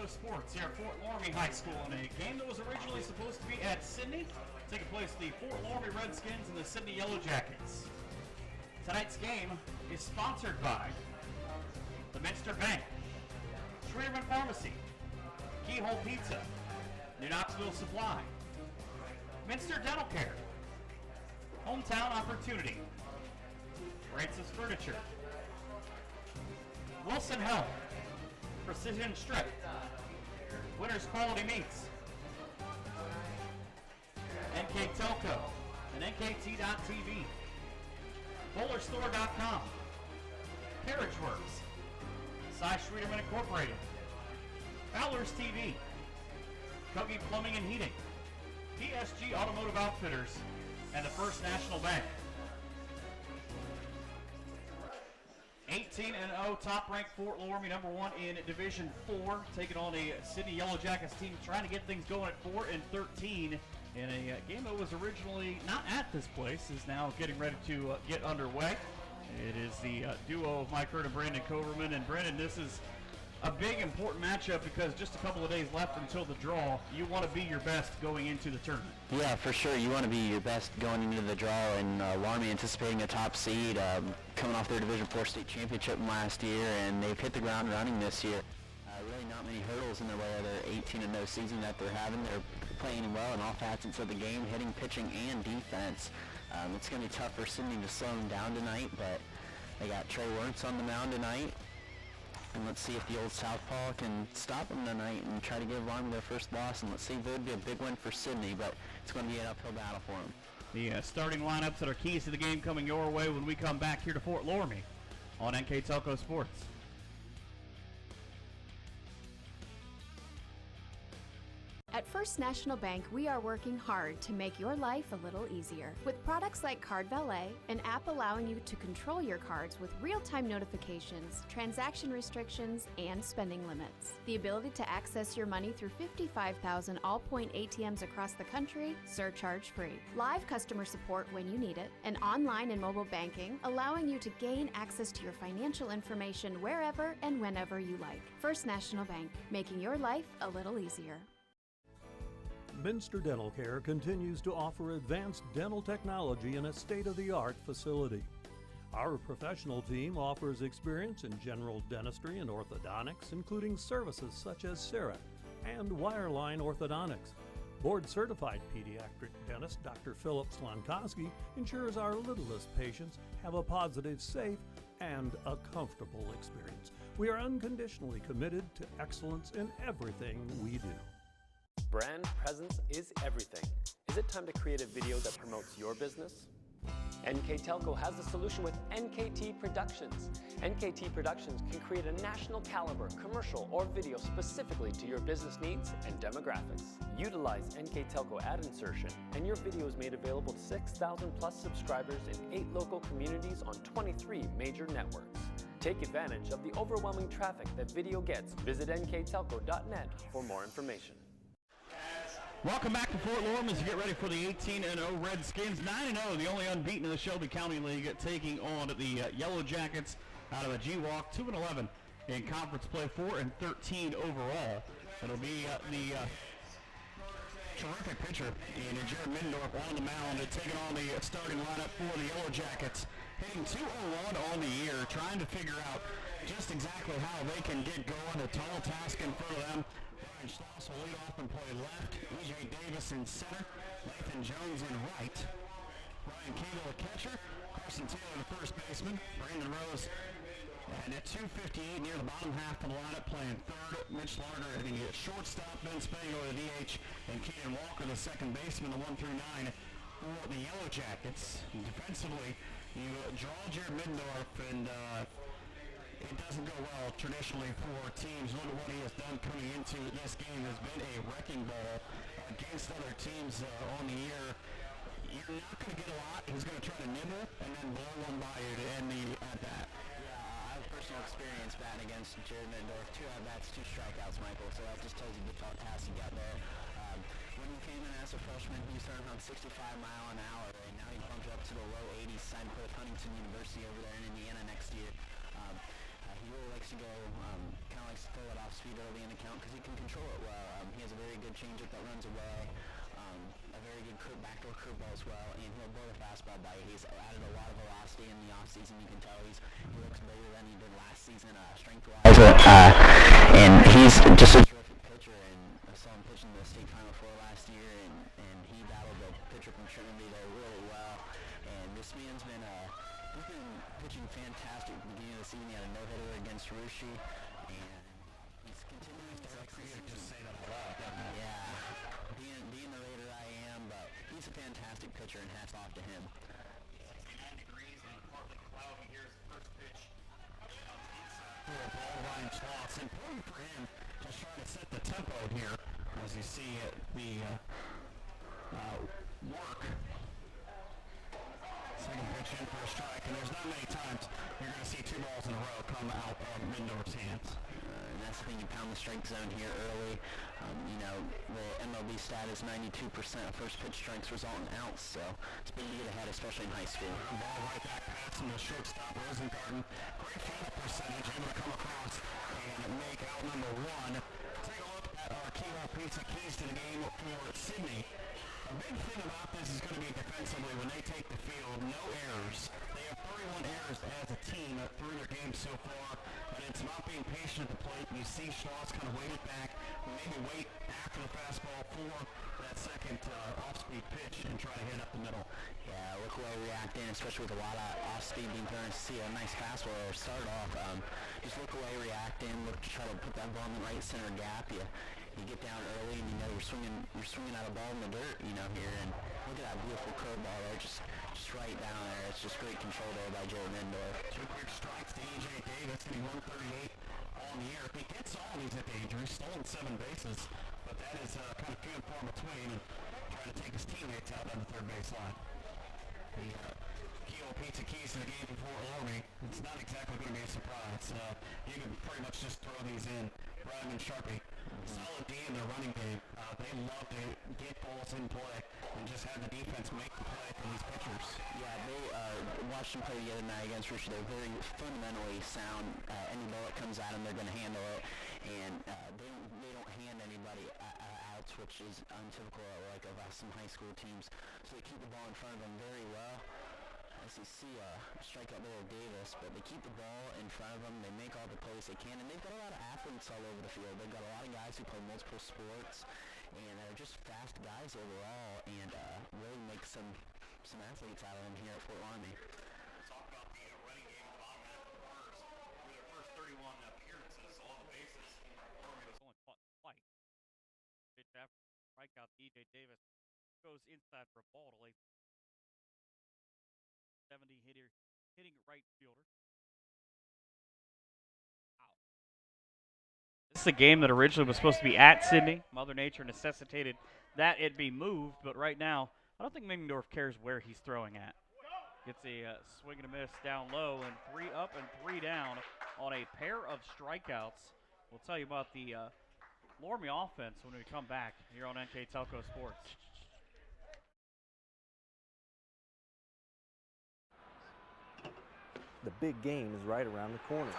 NKTelco Sports here at Fort Loramie High School in a game that was originally supposed to be at SIDNEY, taking place at the Fort Loramie Redskins and the SIDNEY Yellow Jackets. Tonight's game is sponsored by the Minster Bank, Treatment Pharmacy, Keyhole Pizza, New Knoxville Supply, Minster Dental Care, Hometown Opportunity, Francis Furniture, Wilson Health, Precision Strip, Winners Quality Meats, NKTelco, and NKT.TV, BowlerStore.com, Carriage Works, Cy Schwederman Incorporated, Fowler's TV, Kogi Plumbing and Heating, PSG Automotive Outfitters, and the First National Bank. 18-0, top-ranked Fort Loramie, number 1 in Division 4, taking on a SIDNEY Yellow Jackets team trying to get things going at 4-13 in a game that was originally not at this place, is now getting ready to get underway. It is the duo of Mike Hurd and Brandon Coverman. And Brandon, this is a big, important matchup because just a couple of days left until the draw. You want to be your best going into the tournament. Yeah, for sure. You want to be your best going into the draw, and Loramie anticipating a top seed, coming off their Division 4 state championship last year, and they've hit the ground running this year. Really not many hurdles in their way of their 18-0 season that they're having. They're playing well in all facets of the game, hitting, pitching, and defense. It's going to be tough for SIDNEY to slow them down tonight, but they got Trey Wentz on the mound tonight. And let's see if the old southpaw can stop them tonight and try to give Loramie their first loss. And let's see if it would be a big win for SIDNEY, but it's going to be an uphill battle for them. The starting lineups that are keys to the game coming your way when we come back here to Fort Loramie on NKTelco Sports. At First National Bank, we are working hard to make your life a little easier. With products like Card Valet, an app allowing you to control your cards with real-time notifications, transaction restrictions, and spending limits. The ability to access your money through 55,000 all-point ATMs across the country, surcharge-free. Live customer support when you need it. And online and mobile banking, allowing you to gain access to your financial information wherever and whenever you like. First National Bank, making your life a little easier. Minster Dental Care continues to offer advanced dental technology in a state-of-the-art facility. Our professional team offers experience in general dentistry and orthodontics, including services such as CEREC and wireline orthodontics. Board-certified pediatric dentist Dr. Philip Slonkowski ensures our littlest patients have a positive, safe, and a comfortable experience. We are unconditionally committed to excellence in everything we do. Brand presence is everything. Is it time to create a video that promotes your business? NKTelco has a solution with NKT Productions. NKT Productions can create a national caliber commercial or video specifically to your business needs and demographics. Utilize NKTelco ad insertion and your video is made available to 6,000 plus subscribers in 8 local communities on 23 major networks. Take advantage of the overwhelming traffic that video gets. Visit nktelco.net for more information. Welcome back to Fort Loramie as you get ready for the 18-0 Redskins. 9-0, the only unbeaten in the Shelby County League, taking on the Yellow Jackets out of the GWalk. 2-11 in conference play, 4-13 overall. It'll be the terrific pitcher in Jared Middendorf on the mound, taking on the starting lineup for the Yellow Jackets. Hitting 201 on the year, trying to figure out just exactly how they can get going. A tall task in front of them. Ryan Schloss will lead off and play left. E.J. Davis in center. Nathan Jones in right. Ryan Cagle, the catcher. Carson Taylor, the first baseman. Brandon Rose. And at 2:58 near the bottom half of the lineup, playing third. Mitch Larder at the shortstop. Ben Spangler, the DH. And Keaton Walker, the second baseman, the 1 through 9 for the Yellow Jackets. And defensively, you draw Jared Middendorf, and it doesn't go well traditionally for teams. Look at what he has done coming into this game. Has been a wrecking ball against other teams on the year. You're not going to get a lot. He's going to try to nibble and then blow one by you to end the at-bat. Yeah, I have personal experience batting against Jared Middendorf. 2 at-bats, 2 strikeouts, Michael, so that just tells you the thought pass he got there. When he came in as a freshman, he started around 65 mile an hour, and now he bumped up to the low 80s, signed to play at Huntington University over there in Indiana next year. He really likes to go kind of likes to throw it off speed early in the count because he can control it well. He has a very good changeup that runs away, a very good backdoor curveball as well, and he'll blow the fastball by. He's added a lot of velocity in the offseason. You can tell he looks bigger than he did last season, strength-wise. And he's just a terrific pitcher, and I saw him pitch in the state final four last year, and he battled the pitcher from Trinity there really well. And this man's been he's been pitching fantastic at the beginning of the season. He had a no-hitter against Rushi, and he's continuing to just say that out loud, doesn't it? Yeah, being the Raider I am, but he's a fantastic pitcher, and hats off to him. 69 degrees and partly cloudy. Here's the first pitch. For a ball line toss. Important for him to try to set the tempo here as you see the work. Second pitch in for a strike, and there's not many times you're going to see two balls in a row come out of Mindor's hands. And that's the thing, you pound the strike zone here early. The MLB stat is 92% of first pitch strikes result in outs, so it's big to get ahead, especially in high school. Ball right back past him to shortstop Rosengarten. Great field percentage, able to come across and make out number one. Take a look at our Kilo Pizza keys to the game for Sydney. A big thing about this is going to be defensively when they take the field, no errors. They have 31 errors as a team through their game so far, and it's about being patient at the plate. You see Schloss kind of waited back, maybe wait after the fastball for that second off-speed pitch and try to hit up the middle. Yeah, look away, react in, especially with a lot of off-speed being thrown. See a nice fastball or start off. Just look away, react in, look to try to put that ball in the right center gap. You get down early, and you're swinging out a ball in the dirt, here. And look at that beautiful curveball there, just right down there. It's just great control there by Joe Mindor. Two quick strikes to E.J. Davis, hitting 138 on the year. If he gets all these at the age, he's stolen 7 bases, but that is kind of few and far between, and trying to take his teammates out on the third baseline. The Kilo Pizza keys to the game before Loramie. It's not exactly going to be a surprise. You can pretty much just throw these in. Brian and Sharpie. Solid D in their running game. They love to get balls in play and just have the defense make the play for these pitchers. Yeah, they watched them play the other night against Rushi. They're very fundamentally sound. Any ball that comes at them, they're going to handle it, and they don't hand anybody outs, which is untypical of some high school teams. So they keep the ball in front of them very well. As you see a strikeout there of Davis, but they keep the ball in front of them. They make all the plays they can, and they've got a lot of athletes all over the field. They've got a lot of guys who play multiple sports, and they're just fast guys overall, and really make some athletes out of them here at Fort Loramie. Talk about the running game at the bottom half of the first. Through their first 31 appearances, all the bases. Loramie was only fought twice. Pitch after strikeout, E.J. Davis goes inside for a ball to late. 70 hitting right fielder. Wow. This is a game that originally was supposed to be at Sydney. Mother Nature necessitated that it be moved, but right now, I don't think Middendorf cares where he's throwing at. Gets a swing and a miss down low, and 3 up and 3 down on a pair of strikeouts. We'll tell you about the Loramie offense when we come back here on NKTelco Sports. The big game is right around the corner.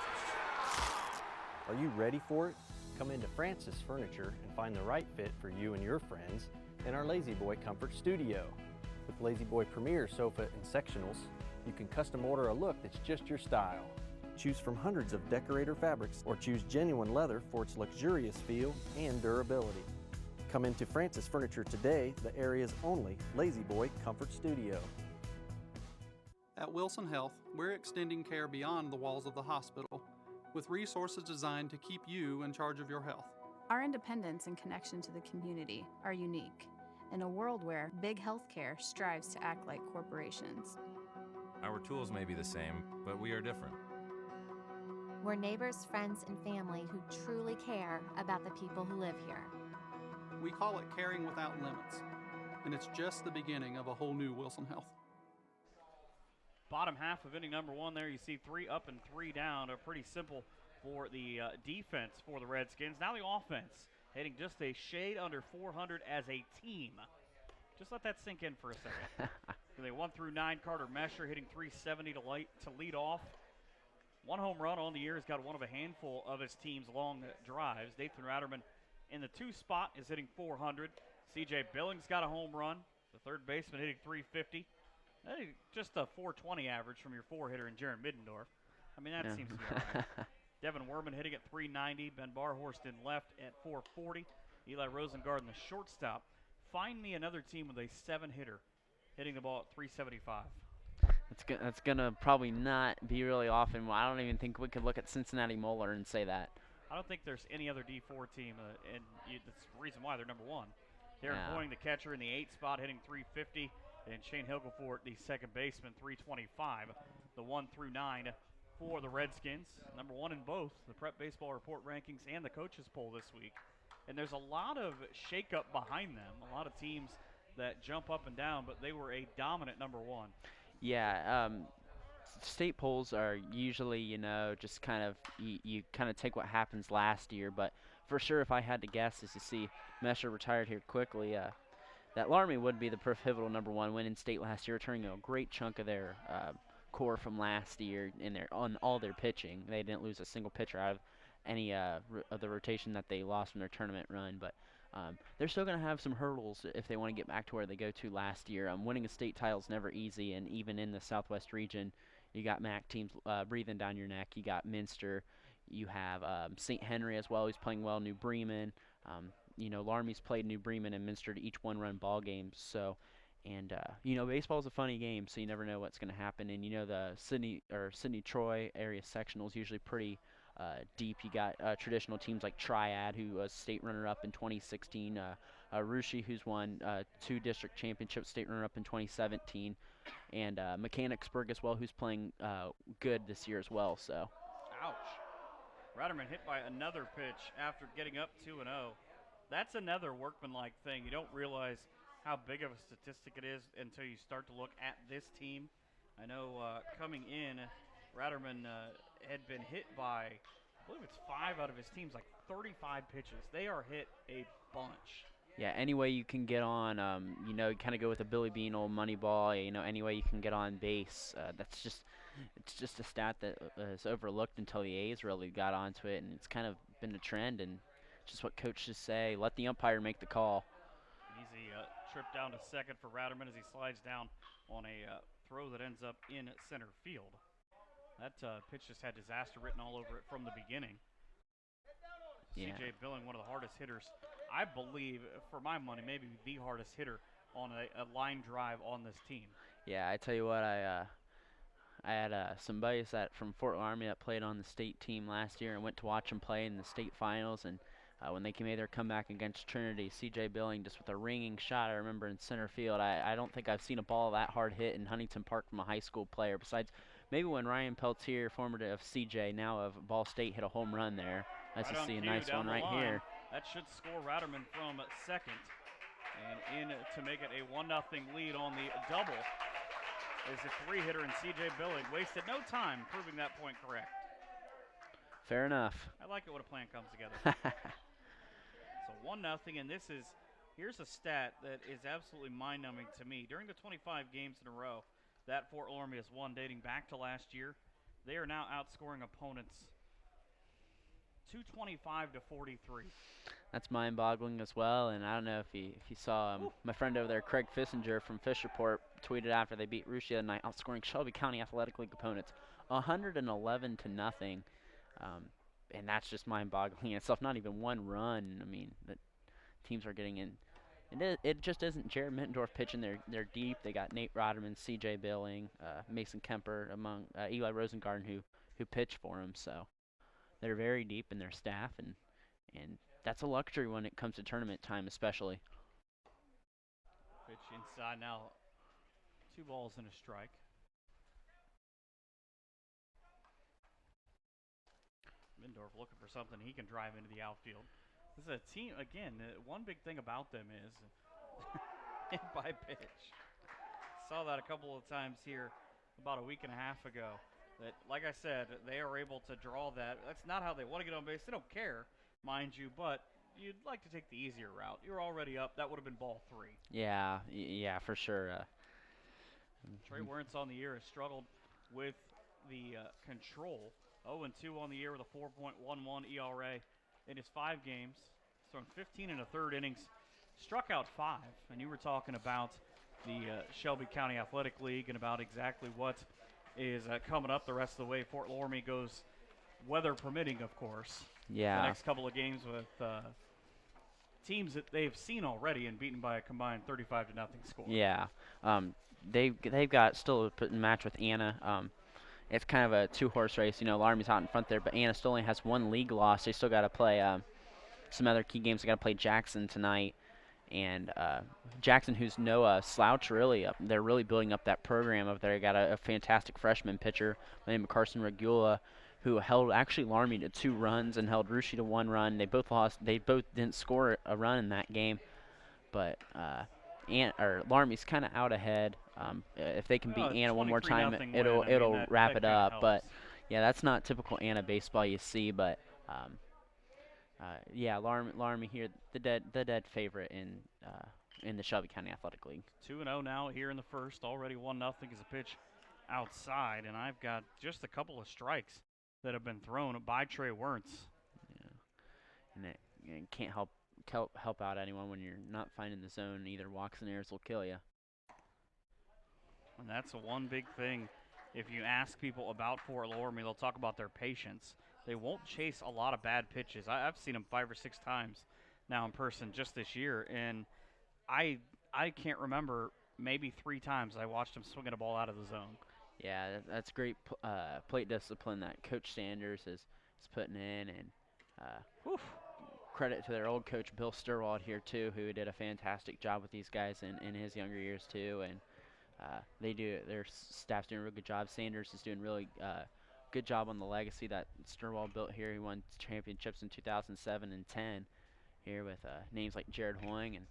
Are you ready for it? Come into Francis Furniture and find the right fit for you and your friends in our Lazy Boy Comfort Studio. With Lazy Boy Premier Sofa and Sectionals, you can custom order a look that's just your style. Choose from hundreds of decorator fabrics or choose genuine leather for its luxurious feel and durability. Come into Francis Furniture today, the area's only Lazy Boy Comfort Studio. At Wilson Health, we're extending care beyond the walls of the hospital, with resources designed to keep you in charge of your health. Our independence and connection to the community are unique in a world where big healthcare strives to act like corporations. Our tools may be the same, but we are different. We're neighbors, friends, and family who truly care about the people who live here. We call it caring without limits, and it's just the beginning of a whole new Wilson Health. Bottom half of inning number 1 there, you see 3 up and 3 down. Pretty simple for the defense for the Redskins. Now the offense hitting just a shade under 400 as a team. Just let that sink in for a second. They 1 through 9. Carter Mesher hitting 370 to lead off. One home run on the year. He's got one of a handful of his team's long drives. Nathan Ratterman in the 2 spot is hitting 400. C.J. Billings got a home run. The third baseman hitting 350. Just a 420 average from your 4-hitter in Jaron Middendorf. I mean, that seems to be all right. Devin Werman hitting at 390. Ben Barhorst in left at 440. Eli Rosengard in the shortstop. Find me another team with a 7-hitter hitting the ball at 375. That's gonna probably not be really often. Well, I don't even think we could look at Cincinnati Moeller and say that. I don't think there's any other D4 team, and that's the reason why they're number 1. Darren Boying, the catcher, in the 8 spot, hitting 350, and Shane Hilgefort, the second baseman, 325. The 1 through 9 for the Redskins, number 1 in both the Prep Baseball Report rankings and the coaches poll this week. And there's a lot of shakeup behind them, a lot of teams that jump up and down, but they were a dominant number 1. Yeah, state polls are usually, just kind of, you kind of take what happens last year, but for sure if I had to guess is to see Mesher retired here quickly, that Loramie would be the pivotal number 1 win in state last year, returning a great chunk of their core from last year on all their pitching. They didn't lose a single pitcher out of any of the rotation that they lost from their tournament run, but they're still going to have some hurdles if they want to get back to where they go to last year. Winning a state title is never easy, and even in the Southwest region, you got MAC teams breathing down your neck. You got Minster. You have St. Henry as well, who's playing well, New Bremen. Laramie's played New Bremen and Minster to each one-run ball games. So, and baseball is a funny game, so you never know what's going to happen. And the Sydney-Troy area sectional is usually pretty deep. You got traditional teams like Triad, who was state runner-up in 2016. Rushi, who's won 2 district championships, state runner-up in 2017. And Mechanicsburg as well, who's playing good this year as well. So. Ouch. Ratterman hit by another pitch after getting up 2-0. That's another workmanlike thing. You don't realize how big of a statistic it is until you start to look at this team. I know coming in, Ratterman had been hit by, I believe it's 5 out of his team's, like 35 pitches. They are hit a bunch. Yeah, any way you can get on, kind of go with a Billy Bean old money ball, any way you can get on base. It's just a stat that is overlooked until the A's really got onto it, and it's kind of been a trend, and just what coaches say, let the umpire make the call. Easy trip down to second for Ratterman as he slides down on a throw that ends up in center field. That pitch just had disaster written all over it from the beginning. Yeah. C.J. Billing, one of the hardest hitters, I believe, for my money, maybe the hardest hitter on a line drive on this team. Yeah, I tell you what, I had some buddies from Fort Loramie that played on the state team last year and went to watch them play in the state finals. And when they made their comeback against Trinity, C.J. Billing just with a ringing shot, I remember in center field. I don't think I've seen a ball that hard hit in Huntington Park from a high school player, besides maybe when Ryan Peltier, former of C.J., now of Ball State, hit a home run there. Nice to see a nice one right here. That should score Ratterman from second. And in to make it a 1-0 lead on the double is a 3-hitter, and C.J. Billing wasted no time proving that point correct. Fair enough. I like it when a plan comes together. So 1-0, and here's a stat that is absolutely mind-numbing to me. During the 25 games in a row that Fort Loramie has won dating back to last year, they are now outscoring opponents 225 to 43. That's mind-boggling as well, and I don't know if you saw my friend over there, Craig Fissinger from Fisherport, tweeted after they beat Rushi the other night, outscoring Shelby County Athletic League opponents 111 to nothing, and that's just mind-boggling in itself. Not even one run. I mean, the teams are getting in. It just isn't Jared Mittendorf pitching. They're deep. They got Nate Rodderman, C.J. Billing, Mason Kemper, among Eli Rosengarten who pitch for them. So they're very deep in their staff, and that's a luxury when it comes to tournament time, especially. Pitch inside now. 2 balls and a strike. Middendorf looking for something he can drive into the outfield. This is a team, again, one big thing about them is hit by pitch. Saw that a couple of times here about a week and a half ago. That, like I said, they are able to draw that. That's not how they want to get on base. They don't care, mind you, but you'd like to take the easier route. You're already up. That would have been ball 3. Yeah, for sure. Trey Wentz on the year has struggled with the control 0-2 on the year with a 4.11 ERA in his 5 games. He's thrown 15 and a third innings, struck out 5. And you were talking about the Shelby County Athletic League and about exactly what is coming up the rest of the way. Fort Loramie goes, weather permitting, of course. Yeah. The next couple of games with teams that they've seen already and beaten by a combined 35-0 score. Yeah. They've got still a match with Anna. It's kind of a two-horse race. You know, Laramie's out in front there, but Anna still only has 1 league loss. They still got to play some other key games. They got to play Jackson tonight. And Jackson, who's no slouch, really. They're really building up that program up there. They got a fantastic freshman pitcher by the name of Carson Regula, who held actually Laramie to 2 runs and held Rushi to 1 run. They both lost. They both didn't score a run in that game. But Laramie's kind of out ahead. If they can beat Anna one more time, it'll wrap it up. But yeah, that's not typical Anna baseball you see. But yeah, Loramie here, the dead favorite in the Shelby County Athletic League. 2-0 now here in the first. Already 1-0 as a pitch outside, and I've got just a couple of strikes that have been thrown by Trey Wernz. Yeah, and it can't help out anyone when you're not finding the zone. Either walks and airs will kill you. And that's one big thing. If you ask people about Fort Loramie, they'll talk about their patience. They won't chase a lot of bad pitches. I've seen them 5 or 6 times now in person just this year, and I can't remember maybe 3 times I watched them swinging a ball out of the zone. Yeah, that's great plate discipline that Coach Sanders is putting in, and credit to their old coach Bill Sturwald here too, who did a fantastic job with these guys in his younger years too, and their staff's doing a real good job. Sanders is doing really good job on the legacy that Sturwald built here. He won championships in 2007 and 10 here with names like Jared Hoying, and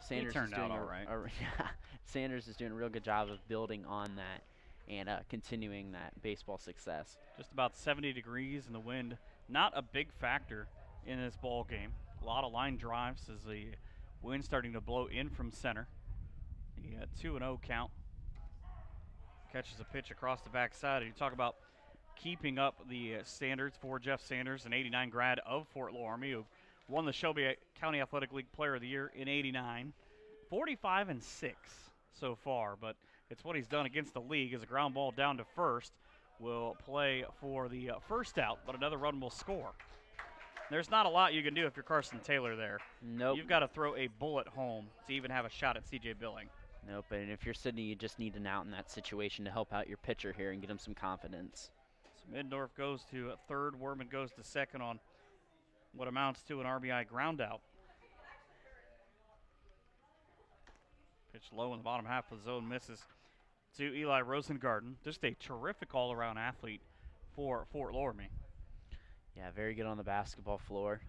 Sanders he turned is doing out all right. Sanders is doing a real good job of building on that and continuing that baseball success. Just about 70 degrees in the wind, not a big factor in this ball game. A lot of line drives as the wind starting to blow in from center. The 2-0 count. Catches a pitch across the backside. And you talk about keeping up the standards for Jeff Sanders, an 89 grad of Fort Loramie, who won the Shelby County Athletic League Player of the Year in 89. 45-6 so far, but it's what he's done against the league as a ground ball down to first will play for the first out, but another run will score. There's not a lot you can do if you're Carson Taylor there. Nope. You've got to throw a bullet home to even have a shot at C.J. Billing. Nope, and if you're Sidney, you just need an out in that situation to help out your pitcher here and get him some confidence. So Middendorf goes to third. Werman goes to second on what amounts to an RBI ground out. Pitch low in the bottom half of the zone, misses to Eli Rosengarten. Just a terrific all-around athlete for Fort Loramie. Yeah, very good on the basketball floor.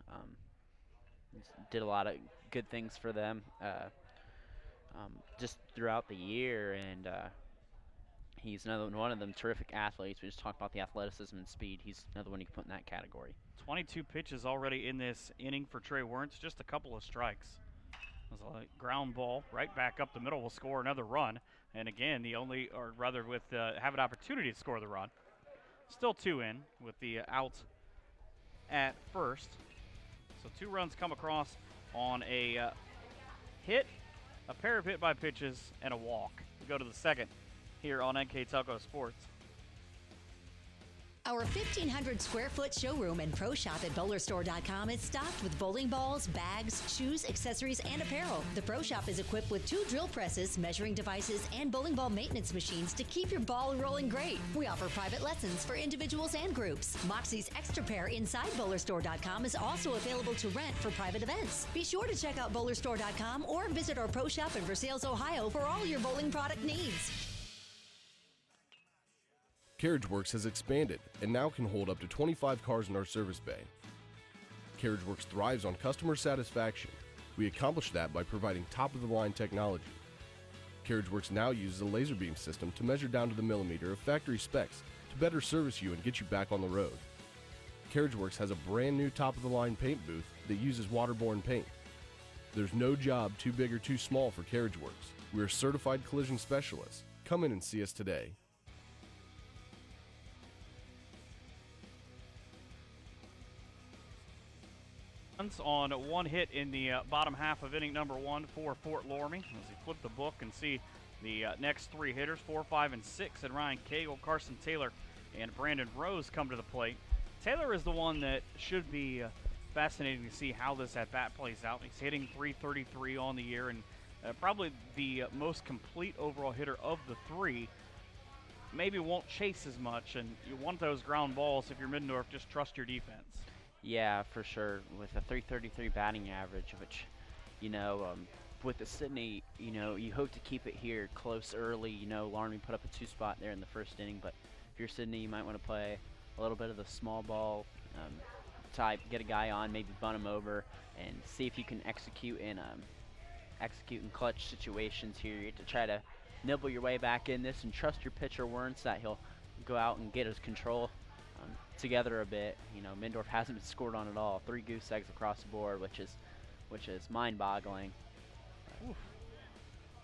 Did a lot of good things for them just throughout the year, and he's another one of them terrific athletes. We just talked about the athleticism and speed. He's another one you can put in that category. 22 pitches already in this inning for Trey Wernz, just a couple of strikes. It was a ground ball right back up the middle, will score another run. And again, have an opportunity to score the run. Still 2 in with the out at first. So 2 runs come across on a hit, a pair of hit by pitches, and a walk. We go to the second here on NKTelco Sports. Our 1,500 square foot showroom and pro shop at bowlerstore.com is stocked with bowling balls, bags, shoes, accessories, and apparel. The pro shop is equipped with 2 drill presses, measuring devices, and bowling ball maintenance machines to keep your ball rolling great. We offer private lessons for individuals and groups. Moxie's Extra Pair inside bowlerstore.com is also available to rent for private events. Be sure to check out bowlerstore.com or visit our pro shop in Versailles, Ohio for all your bowling product needs. CarriageWorks has expanded and now can hold up to 25 cars in our service bay. CarriageWorks thrives on customer satisfaction. We accomplish that by providing top-of-the-line technology. CarriageWorks now uses a laser beam system to measure down to the millimeter of factory specs to better service you and get you back on the road. CarriageWorks has a brand new top-of-the-line paint booth that uses waterborne paint. There's no job too big or too small for CarriageWorks. We are certified collision specialists. Come in and see us today. on one hit in the bottom half of inning number 1 for Fort Loramie. As we flip the book and see the next 3 hitters, 4, 5, and 6, and Ryan Cagle, Carson Taylor, and Brandon Rose come to the plate. Taylor is the one that should be fascinating to see how this at-bat plays out. He's hitting .333 on the year and probably the most complete overall hitter of the 3. Maybe won't chase as much, and you want those ground balls if you're Middendorf. Just trust your defense. Yeah, for sure. With a .333 batting average, which, with the SIDNEY, you hope to keep it here close early. Loramie put up a 2 spot there in the first inning, but if you're SIDNEY, you might want to play a little bit of the small ball type, get a guy on, maybe bunt him over, and see if you can execute in clutch situations here to try to nibble your way back in this, and trust your pitcher Werns that he'll go out and get his control together a bit. Middendorf hasn't been scored on at all. 3 goose eggs across the board, which is mind-boggling.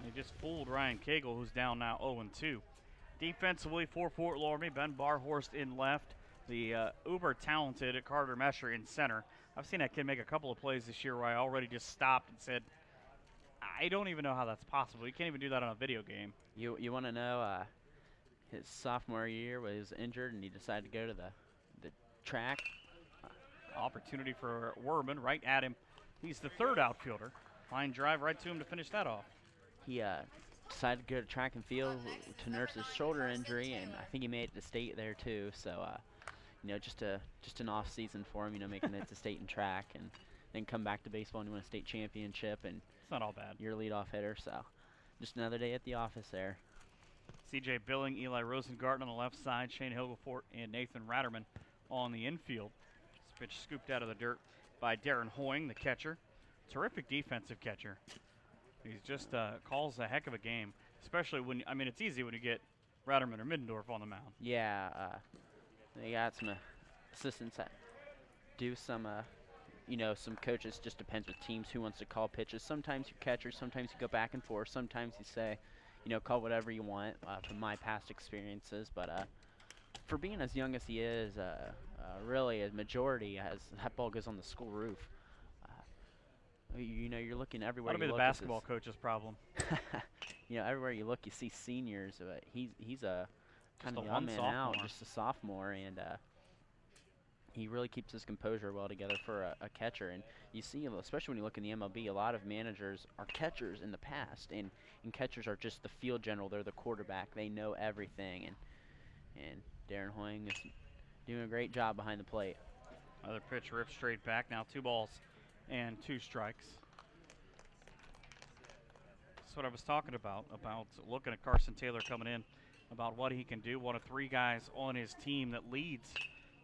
They just fooled Ryan Cagle, who's down now 0-2. Defensively for Fort Loramie, Ben Barhorst in left, the uber-talented Carter Mesher in center. I've seen that kid make a couple of plays this year where I already just stopped and said, I don't even know how that's possible. You can't even do that on a video game. You want to know his sophomore year where he was injured and he decided to go to the track? Opportunity for Werman right at him. He's the 3rd outfielder. Line drive right to him to finish that off. He decided to go to track and field to nurse his shoulder injury, and I think he made it to state there too. So, just an off season for him. Making it to state and track, and then come back to baseball and win a state championship. And it's not all bad. You're a leadoff hitter, so just another day at the office there. C.J. Billing, Eli Rosengarten on the left side, Shane Hilgefort and Nathan Ratterman on the infield. This pitch scooped out of the dirt by Darren Hoying, the catcher. Terrific defensive catcher. He just calls a heck of a game, especially when, it's easy when you get Ratterman or Middendorf on the mound. Yeah, they got some assistants that do some, some coaches, just depends with teams who wants to call pitches. Sometimes you catcher, sometimes you go back and forth, sometimes you say, call whatever you want, from my past experiences. But for being as young as he is, really a majority, as that ball goes on the school roof. You're looking everywhere. That'll be the basketball coach's problem. Everywhere you look, you see seniors. But he's a kind of young man out, just a sophomore, and he really keeps his composure well together for a catcher. And you see, especially when you look in the MLB, a lot of managers are catchers in the past, and catchers are just the field general. They're the quarterback. They know everything, and Darren Hoying is doing a great job behind the plate. Another pitch ripped straight back. Now 2 balls and 2 strikes. That's what I was talking about looking at Carson Taylor coming in, about what he can do. One of 3 guys on his team that leads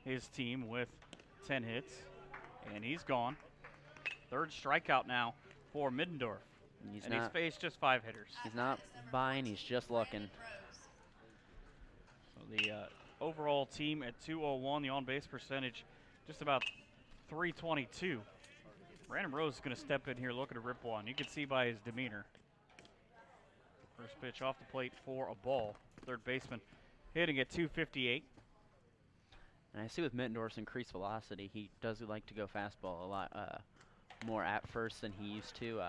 his team with 10 hits, and he's gone. 3rd strikeout now for Middendorf. He's faced just 5 hitters. He's not buying, he's just looking. So the overall team at 201, the on-base percentage just about 322. Brandon Rose is going to step in here looking to rip one. You can see by his demeanor. First pitch off the plate for a ball. 3rd baseman hitting at 258. And I see with Middendorf's increased velocity, he does like to go fastball a lot more at first than he used to.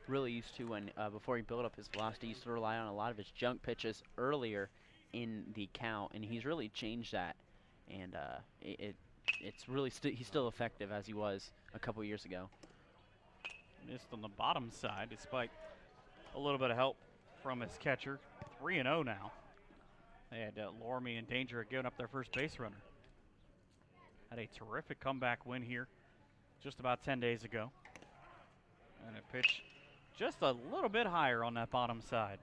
Really used to when before he built up his velocity, he used to rely on a lot of his junk pitches earlier in the count, and he's really changed that. And it's really he's still effective as he was a couple years ago. Missed on the bottom side despite a little bit of help from his catcher. 3-0 now. They had Loramie in danger of giving up their first base runner. Had a terrific comeback win here just about 10 days ago. And a pitch just a little bit higher on that bottom side.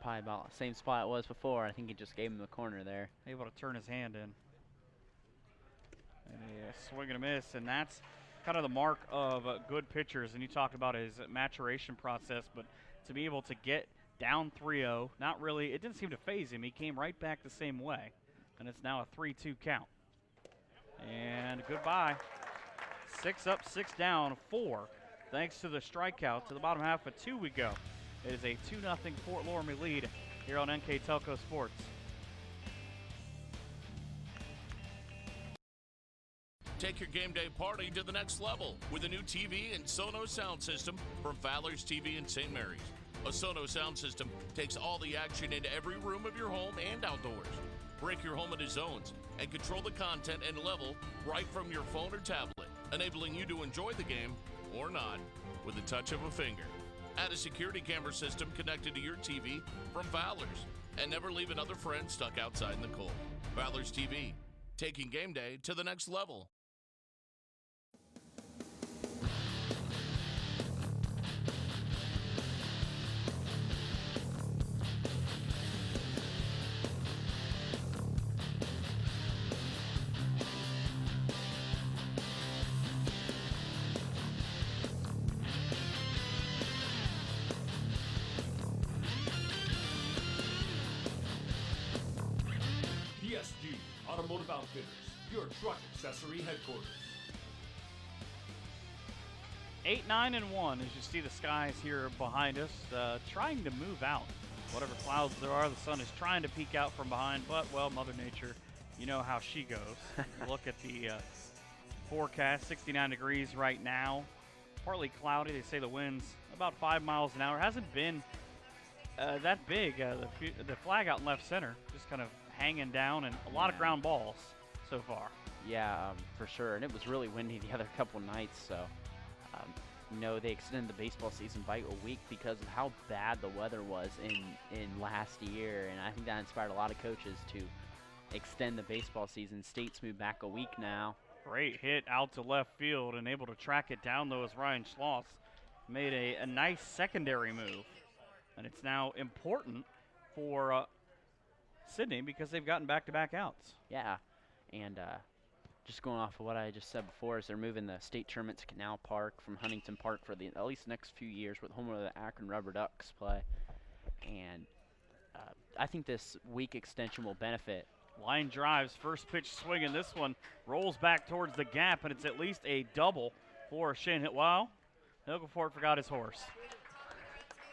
Probably about the same spot it was before. I think he just gave him the corner there. Able to turn his hand in. And a swing and a miss, and that's kind of the mark of good pitchers. And you talked about his maturation process, but to be able to get down 3-0, not really, it didn't seem to phase him. He came right back the same way, and it's now a 3-2 count. And goodbye. 6 up, 6 down, 4. Thanks to the strikeout. To the bottom half of 2 we go. It is a 2-0 Fort Loramie lead here on NKTelco Sports. Take your game day party to the next level with a new TV and Sonos sound system from Fowler's TV in St. Mary's. A Sonos sound system takes all the action into every room of your home and outdoors. Break your home into zones and control the content and level right from your phone or tablet, enabling you to enjoy the game or not with the touch of a finger. Add a security camera system connected to your TV from Fowler's and never leave another friend stuck outside in the cold. Fowler's TV, taking game day to the next level. PSG Automotive Outfitters, your truck accessory headquarters. 8, 9, and 1 as you see the skies here behind us trying to move out. Whatever clouds there are, the sun is trying to peek out from behind, but, well, Mother Nature, you know how she goes. You look at the forecast, 69 degrees right now. Partly cloudy. They say the wind's about 5 miles an hour. Hasn't been that big. The flag out in left center just kind of hanging down, and a lot of ground balls so far. Yeah, for sure. And it was really windy the other couple nights, so they extended the baseball season by a week because of how bad the weather was in last year, and I think that inspired a lot of coaches to extend the baseball season. State's moved back a week now. Great hit out to left field, and able to track it down, though, as Ryan Schloss made a nice secondary move. And it's now important for Sidney because they've gotten back-to-back outs. Yeah, and just going off of what I just said before, is they're moving the state tournament to Canal Park from Huntington Park for the at least next few years, with home of the Akron Rubber Ducks play. And I think this week extension will benefit. Line drives, first pitch swinging. This one rolls back towards the gap, and it's at least a double for Shane Hill. Wow, Hilgefort forgot his horse.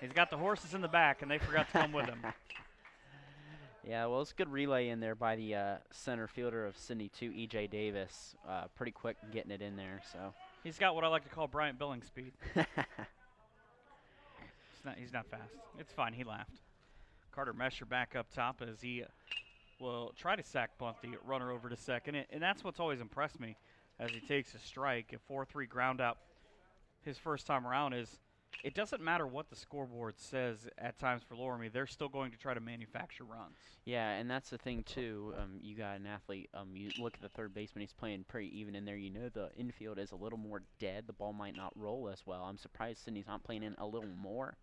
He's got the horses in the back, and they forgot to come with him. Yeah, well, it's a good relay in there by the center fielder of Sidney 2, E.J. Davis. Pretty quick getting it in there. So he's got what I like to call Bryant Billings speed. He's not fast. It's fine. He laughed. Carter Mesher back up top as he will try to sack bunt the runner over to second. And that's what's always impressed me as he takes a strike. A 4-3 ground out his first time around is it doesn't matter what the scoreboard says at times for Loramie. They're still going to try to manufacture runs. Yeah, and that's the thing, too. You got an athlete. You look at the third baseman. He's playing pretty even in there. You know the infield is a little more dead. The ball might not roll as well. I'm surprised Sidney's not playing in a little more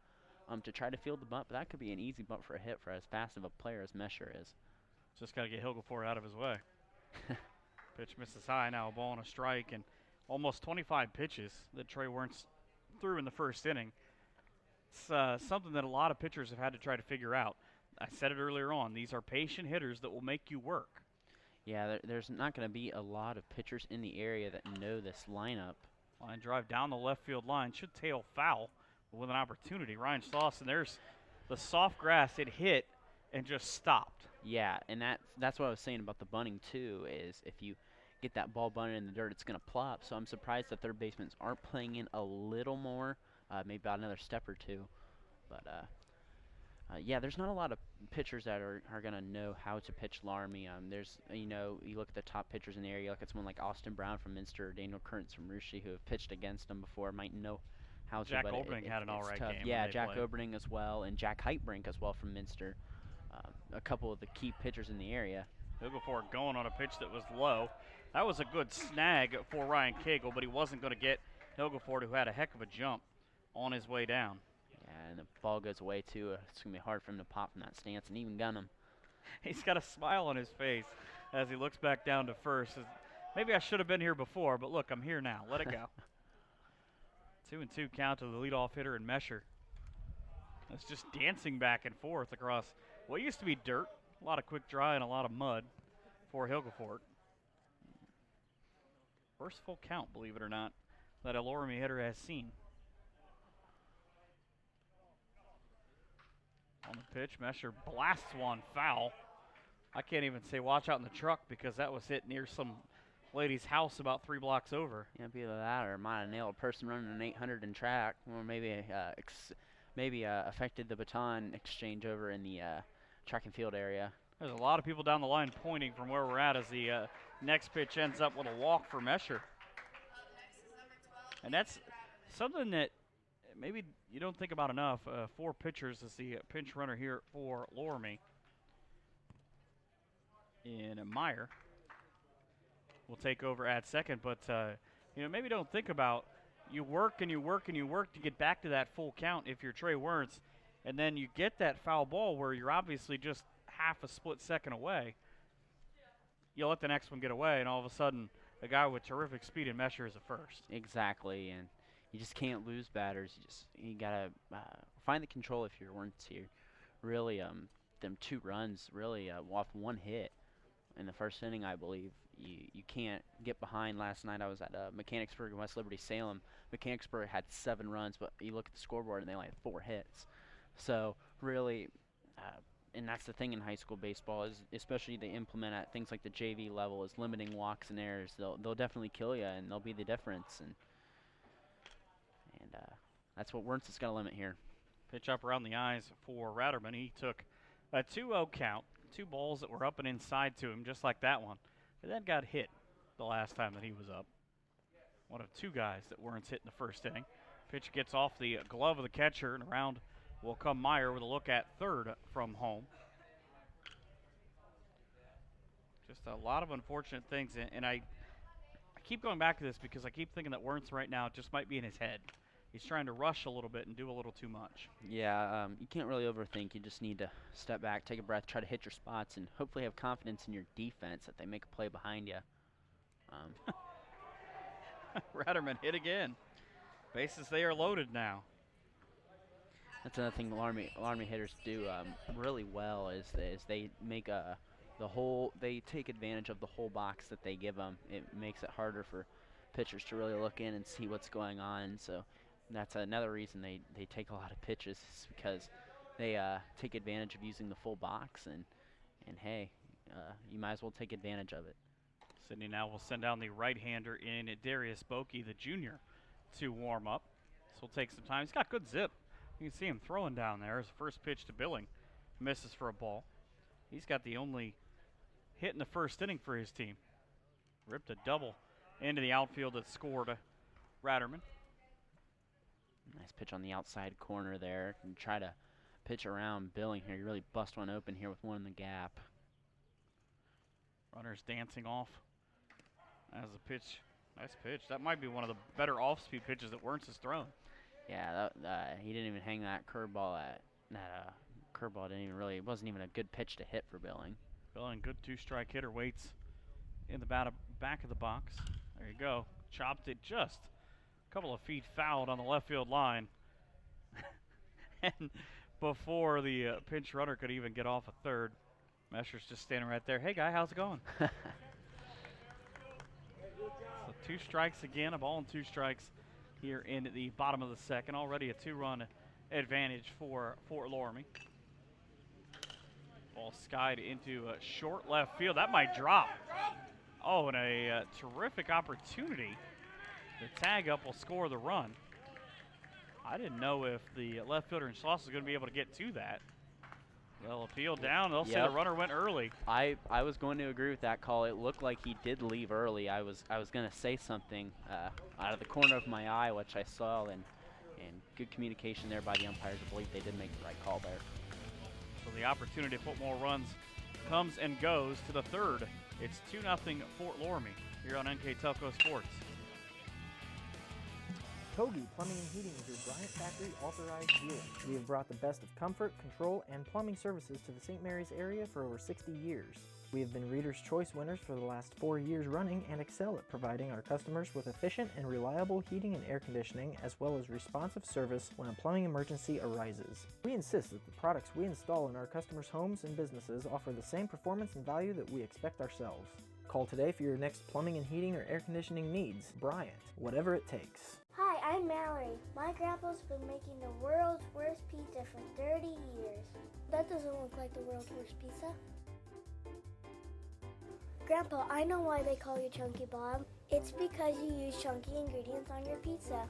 to try to field the bunt, but that could be an easy bunt for a hit for as fast of a player as Mesher is. Just got to get Hilgefort out of his way. Pitch misses high. Now a ball and a strike, and almost 25 pitches that Trey Wernz threw in the first inning. It's something that a lot of pitchers have had to try to figure out. I said it earlier on. These are patient hitters that will make you work. Yeah, there's not going to be a lot of pitchers in the area that know this lineup. Line drive down the left field line. Should tail foul with an opportunity. Ryan Slauson, there's the soft grass. It hit and just stopped. Yeah, and that's what I was saying about the bunting, too, is if you get that ball bunted in the dirt, it's going to plop. So I'm surprised that third basemen aren't playing in a little more, maybe about another step or two. But, yeah, there's not a lot of pitchers that are going to know how to pitch Loramie. There's, you look at the top pitchers in the area, look at someone like Austin Brown from Minster or Daniel Kurtz from Russia who have pitched against them before, might know how to. Jack Oberning had an all-right game. Yeah, Jack Oberning as well, and Jack Heitbrink as well from Minster. A couple of the key pitchers in the area. Hilgefort going on a pitch that was low. That was a good snag for Ryan Cagle, but he wasn't going to get Hilgefort, who had a heck of a jump on his way down. Yeah, and the ball goes away, too. It's going to be hard for him to pop from that stance and even gun him. He's got a smile on his face as he looks back down to first. Maybe I should have been here before, but look, I'm here now. Let it go. 2-2 count to the leadoff hitter in Mesher. It's just dancing back and forth across what used to be dirt. A lot of quick dry and a lot of mud for Hilgefort. First full count, believe it or not, that a Loramie hitter has seen. On the pitch, Mesher blasts one foul. I can't even say watch out in the truck because that was hit near some lady's house about 3 blocks over. Yeah, either that or might have nailed a person running an 800 in track, or maybe affected the baton exchange over in the track and field area. There's a lot of people down the line pointing from where we're at as the next pitch ends up with a walk for Mesher. And that's something that maybe you don't think about enough. 4 pitchers is the pinch runner here for Loramie. And Meyer will take over at second, but maybe don't think about you work and you work and you work to get back to that full count if you're Trey Wernz, and then you get that foul ball where you're obviously just half a split second away. You let the next one get away, and all of a sudden, a guy with terrific speed and Mesher is at first. Exactly, and you just can't lose batters. You gotta find the control if you're Wernz here. Really, them 2 runs really off 1 hit in the first inning, I believe. You can't get behind. Last night I was at Mechanicsburg and West Liberty Salem. Mechanicsburg had 7 runs, but you look at the scoreboard and they only had 4 hits. So really, and that's the thing in high school baseball, is especially they implement at things like the JV level, is limiting walks and errors. They'll definitely kill you, and they'll be the difference. And that's what Wernz is going to limit here. Pitch up around the eyes for Ratterman. He took a 2-0 count, 2 balls that were up and inside to him, just like that one. And then got hit the last time that he was up. One of 2 guys that Wernz hit in the first inning. Pitch gets off the glove of the catcher, and around will come Meyer with a look at third from home. Just a lot of unfortunate things, and I keep going back to this because I keep thinking that Wernz right now just might be in his head. He's trying to rush a little bit and do a little too much. Yeah, you can't really overthink. You just need to step back, take a breath, try to hit your spots, and hopefully have confidence in your defense that they make a play behind you. Ratterman hit again. Bases, they are loaded now. That's another thing Loramie hitters do really well is they make they take advantage of the whole box that they give them. It makes it harder for pitchers to really look in and see what's going on. So that's another reason they take a lot of pitches, is because they take advantage of using the full box, and hey, you might as well take advantage of it. Sidney now will send down the right-hander in Darius Bokey, the junior, to warm up. This will take some time. He's got good zip. You can see him throwing down there. His first pitch to Billing misses for a ball. He's got the only hit in the first inning for his team. Ripped a double into the outfield that scored Ratterman. Nice pitch on the outside corner there. And try to pitch around Billing here. You really bust one open here with one in the gap. Runner's dancing off as a pitch. Nice pitch. That might be one of the better off-speed pitches that Wernz has thrown. Yeah, he didn't even hang that curveball at that. Curveball didn't even really. It wasn't even a good pitch to hit for Billing. Billing, good 2-strike hitter, waits in the back of the box. There you go. Chopped it just a couple of feet fouled on the left field line. And before the pinch runner could even get off a third, Mesher's just standing right there. Hey, guy, how's it going? So 2 strikes again, a ball and 2 strikes here in the bottom of the second. Already a 2-run advantage for Loramie. Ball skied into short left field. That might drop. Oh, and a terrific opportunity. The tag up will score the run. I didn't know if the left fielder in Schloss was going to be able to get to that. They'll appeal down. They'll say the runner went early. I was going to agree with that call. It looked like he did leave early. I was going to say something out of the corner of my eye, which I saw, and good communication there by the umpires. I believe they did make the right call there. So the opportunity to put more runs comes and goes to the third. It's 2-0 Fort Loramie here on NKTelco Sports. Kogi Plumbing and Heating is your Bryant Factory authorized dealer. We have brought the best of comfort, control, and plumbing services to the St. Mary's area for over 60 years. We have been Reader's Choice winners for the last 4 years running and excel at providing our customers with efficient and reliable heating and air conditioning, as well as responsive service when a plumbing emergency arises. We insist that the products we install in our customers' homes and businesses offer the same performance and value that we expect ourselves. Call today for your next plumbing and heating or air conditioning needs. Bryant, whatever it takes. Hi, I'm Mallory. My grandpa's been making the world's worst pizza for 30 years. That doesn't look like the world's worst pizza. Grandpa, I know why they call you Chunky Bob. It's because you use chunky ingredients on your pizza.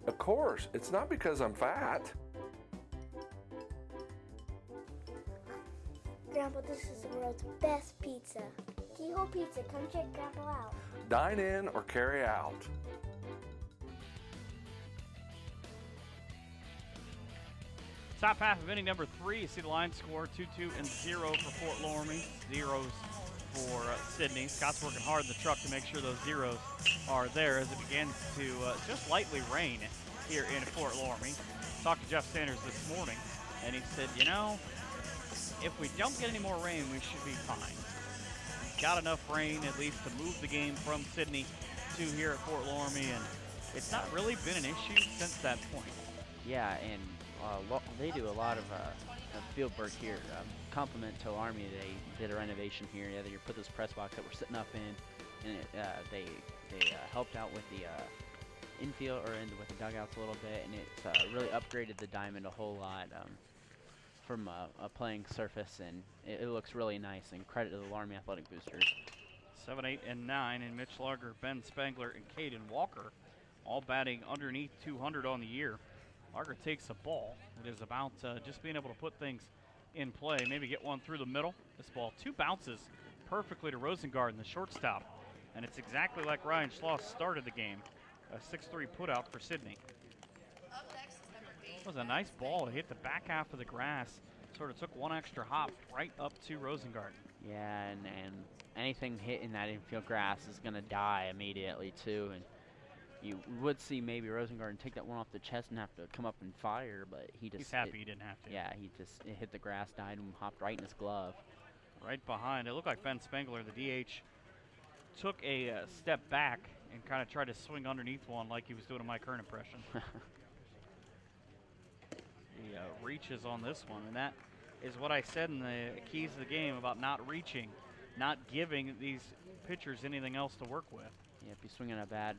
Of course, it's not because I'm fat. Grandpa, this is the world's best pizza. Keyhole Pizza, come check Grandpa out. Dine in or carry out. Top half of inning number 3, you see the line score 2-2 and 0 for Fort Loramie. Zeros for Sidney. Scott's working hard in the truck to make sure those zeros are there as it begins to just lightly rain here in Fort Loramie. Talked to Jeff Sanders this morning, and he said, you know, if we don't get any more rain, we should be fine. We've got enough rain at least to move the game from Sidney to here at Fort Loramie, and it's not really been an issue since that point. Yeah, and they do a lot of field work here. Compliment to Loramie, they did a renovation here. Yeah, they put this press box that we're sitting up in, and they helped out with the infield with the dugouts a little bit, and it's really upgraded the diamond a whole lot from a playing surface, and it looks really nice. And credit to the Loramie Athletic Boosters. 7, 8, and 9, and Mitch Larger, Ben Spangler, and Caden Walker, all batting underneath 200 on the year. Larger takes a ball. It is about just being able to put things in play, maybe get one through the middle. This ball, 2 bounces perfectly to Rosengard in the shortstop, and it's exactly like Ryan Schloss started the game. A 6-3 putout for Sidney. It was a nice ball. It hit the back half of the grass. Sort of took one extra hop right up to Rosengard. Yeah, and anything hitting that infield grass is going to die immediately, too. And you would see maybe Rosengard take that one off the chest and have to come up and fire, but he's happy he didn't have to. Yeah, it hit the grass, died, and hopped right in his glove. Right behind. It looked like Ben Spangler, the DH, took a step back and kind of tried to swing underneath one like he was doing a Mike Hearn impression. He reaches on this one, and that is what I said in the keys of the game about not reaching, not giving these pitchers anything else to work with. Yeah, if you're swinging a bad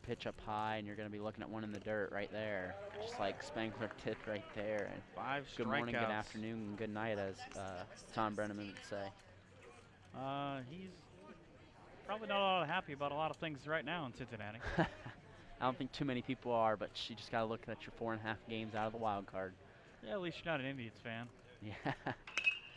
pitch up high, and you're going to be looking at one in the dirt right there, just like Spangler did right there. And 5 good morning, strikeouts. good afternoon, and good night, as Tom Brenneman would say. He's probably not happy about a lot of things right now in Cincinnati. I don't think too many people are, but you just got to look at your 4.5 games out of the wild card. Yeah, at least you're not an Indians fan. Yeah.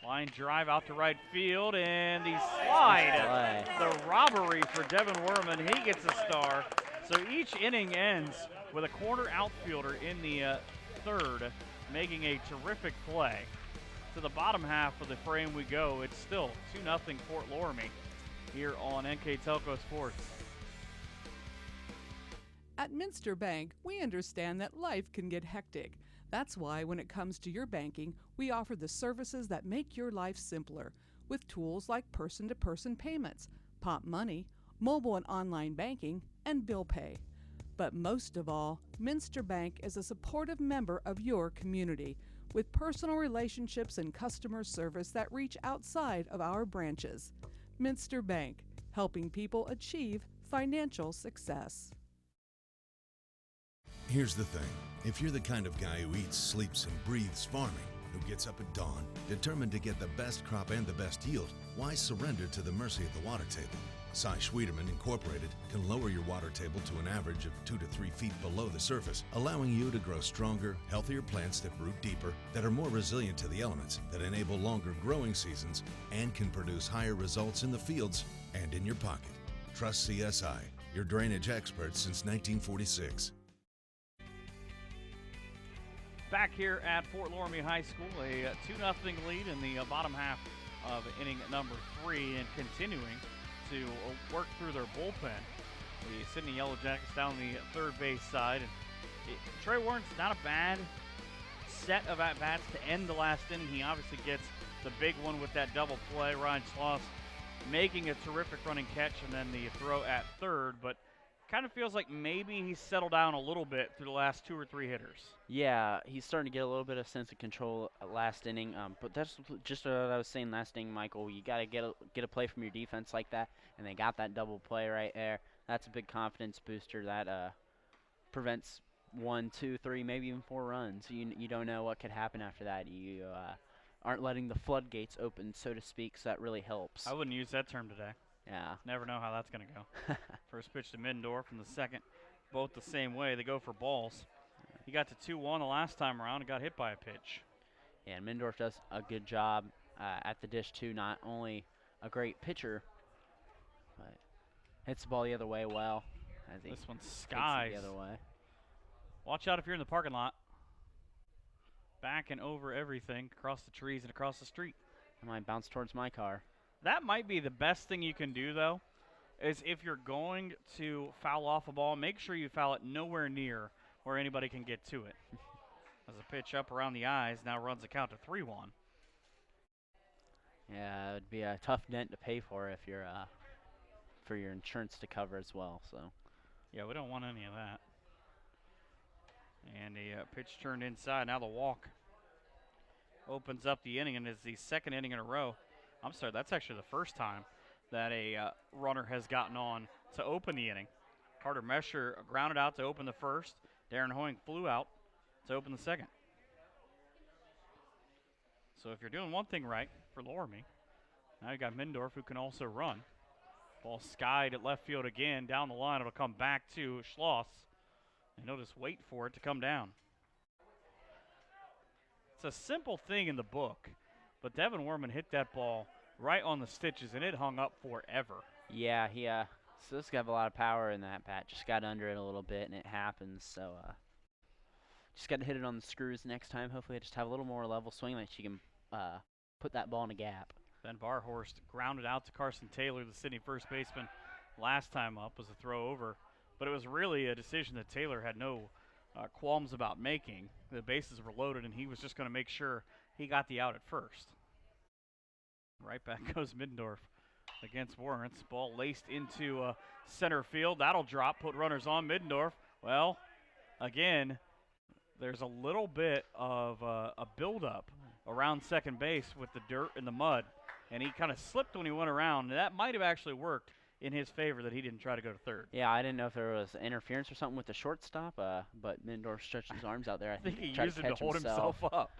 Line drive out to right field, and the slide. The robbery for Devin Werman. He gets a star. So each inning ends with a corner outfielder in the third making a terrific play. To the bottom half of the frame we go. It's still 2-0 Fort Loramie here on NKTelco Sports. At Minster Bank, we understand that life can get hectic. That's why when it comes to your banking, we offer the services that make your life simpler with tools like person-to-person payments, Pop Money, mobile and online banking, and bill pay. But most of all, Minster Bank is a supportive member of your community with personal relationships and customer service that reach outside of our branches. Minster Bank, helping people achieve financial success. Here's the thing. If you're the kind of guy who eats, sleeps, and breathes farming, who gets up at dawn, determined to get the best crop and the best yield, why surrender to the mercy of the water table? Cy Schwederman Incorporated can lower your water table to an average of 2 to 3 feet below the surface, allowing you to grow stronger, healthier plants that root deeper, that are more resilient to the elements, that enable longer growing seasons, and can produce higher results in the fields and in your pocket. Trust CSI, your drainage experts since 1946. Back here at Fort Loramie High School, a 2-0 lead in the bottom half of inning number 3, and continuing to work through their bullpen. The Sidney Yellow Jackets down the third base side. And Trey Warren's not a bad set of at-bats to end the last inning. He obviously gets the big one with that double play. Ryan Schloss making a terrific running catch, and then the throw at third, but kind of feels like maybe he's settled down a little bit through the last 2 or 3 hitters. Yeah, he's starting to get a little bit of sense of control last inning. But that's just what I was saying last inning, Michael. You got to get a play from your defense like that, and they got that double play right there. That's a big confidence booster that prevents 1, 2, 3, maybe even 4 runs. You don't know what could happen after that. You aren't letting the floodgates open, so to speak, so that really helps. I wouldn't use that term today. Yeah. Never know how that's going to go. First pitch to Middendorf, and the second, both the same way. They go for balls. He got to 2-1 the last time around and got hit by a pitch. Yeah, and Middendorf does a good job at the dish, too. Not only a great pitcher, but hits the ball the other way well. As he This one takes it skies. the other way. Watch out if you're in the parking lot. Back and over everything, across the trees and across the street. It might bounce towards my car. That might be the best thing you can do, though, is if you're going to foul off a ball, make sure you foul it nowhere near where anybody can get to it. As a pitch up around the eyes, now runs the count to 3-1. Yeah, it would be a tough dent to pay for if you're for your insurance to cover as well. So. Yeah, we don't want any of that. And a pitch turned inside. Now the walk opens up the inning, and is the second inning in a row. I'm sorry, that's actually the first time that a runner has gotten on to open the inning. Carter Mesher grounded out to open the first. Darren Hoying flew out to open the second. So if you're doing one thing right for Loramie, now you got Middendorf, who can also run. Ball skied at left field again. Down the line, it'll come back to Schloss. And he'll just wait for it to come down. It's a simple thing in the book, but Devin Werman hit that ball right on the stitches, and it hung up forever. Yeah, he so this guy have a lot of power in that bat. Just got under it a little bit, and it happens. So just got to hit it on the screws next time. Hopefully, just have a little more level swing that she can put that ball in a gap. Ben Barhorst grounded out to Carson Taylor, the Sidney first baseman. Last time up was a throw over, but it was really a decision that Taylor had no qualms about making. The bases were loaded, and he was just going to make sure he got the out at first. Right back goes Middendorf against Warrants. Ball laced into center field. That'll drop, put runners on. Middendorf, well, again, there's a little bit of a buildup around second base with the dirt and the mud, and he kind of slipped when he went around. That might have actually worked in his favor that he didn't try to go to third. Yeah, I didn't know if there was interference or something with the shortstop, but Middendorf stretched his arms out there. I think he used it to hold himself up.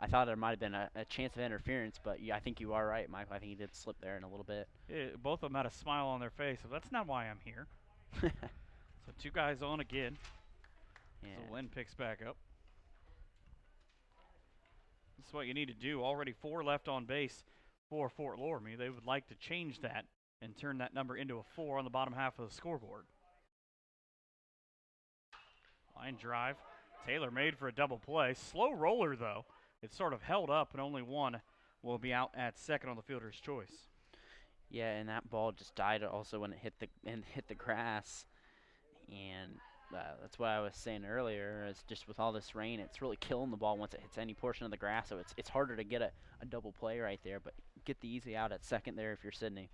I thought there might have been a chance of interference, but yeah, I think you are right, Mike. I think he did slip there in a little bit. Yeah, both of them had a smile on their face, so that's not why I'm here. So two guys on again. Yeah. So Lynn picks back up. This is what you need to do. Already 4 left on base for Fort Loramie. They would like to change that and turn that number into a 4 on the bottom half of the scoreboard. Line drive. Taylor made for a double play. Slow roller, though. It's sort of held up, and only one will be out at second on the fielder's choice. Yeah, and that ball just died also when it hit the grass. And that's what I was saying earlier. Is just with all this rain, it's really killing the ball once it hits any portion of the grass. So it's harder to get a double play right there. But get the easy out at second there if you're Sidney.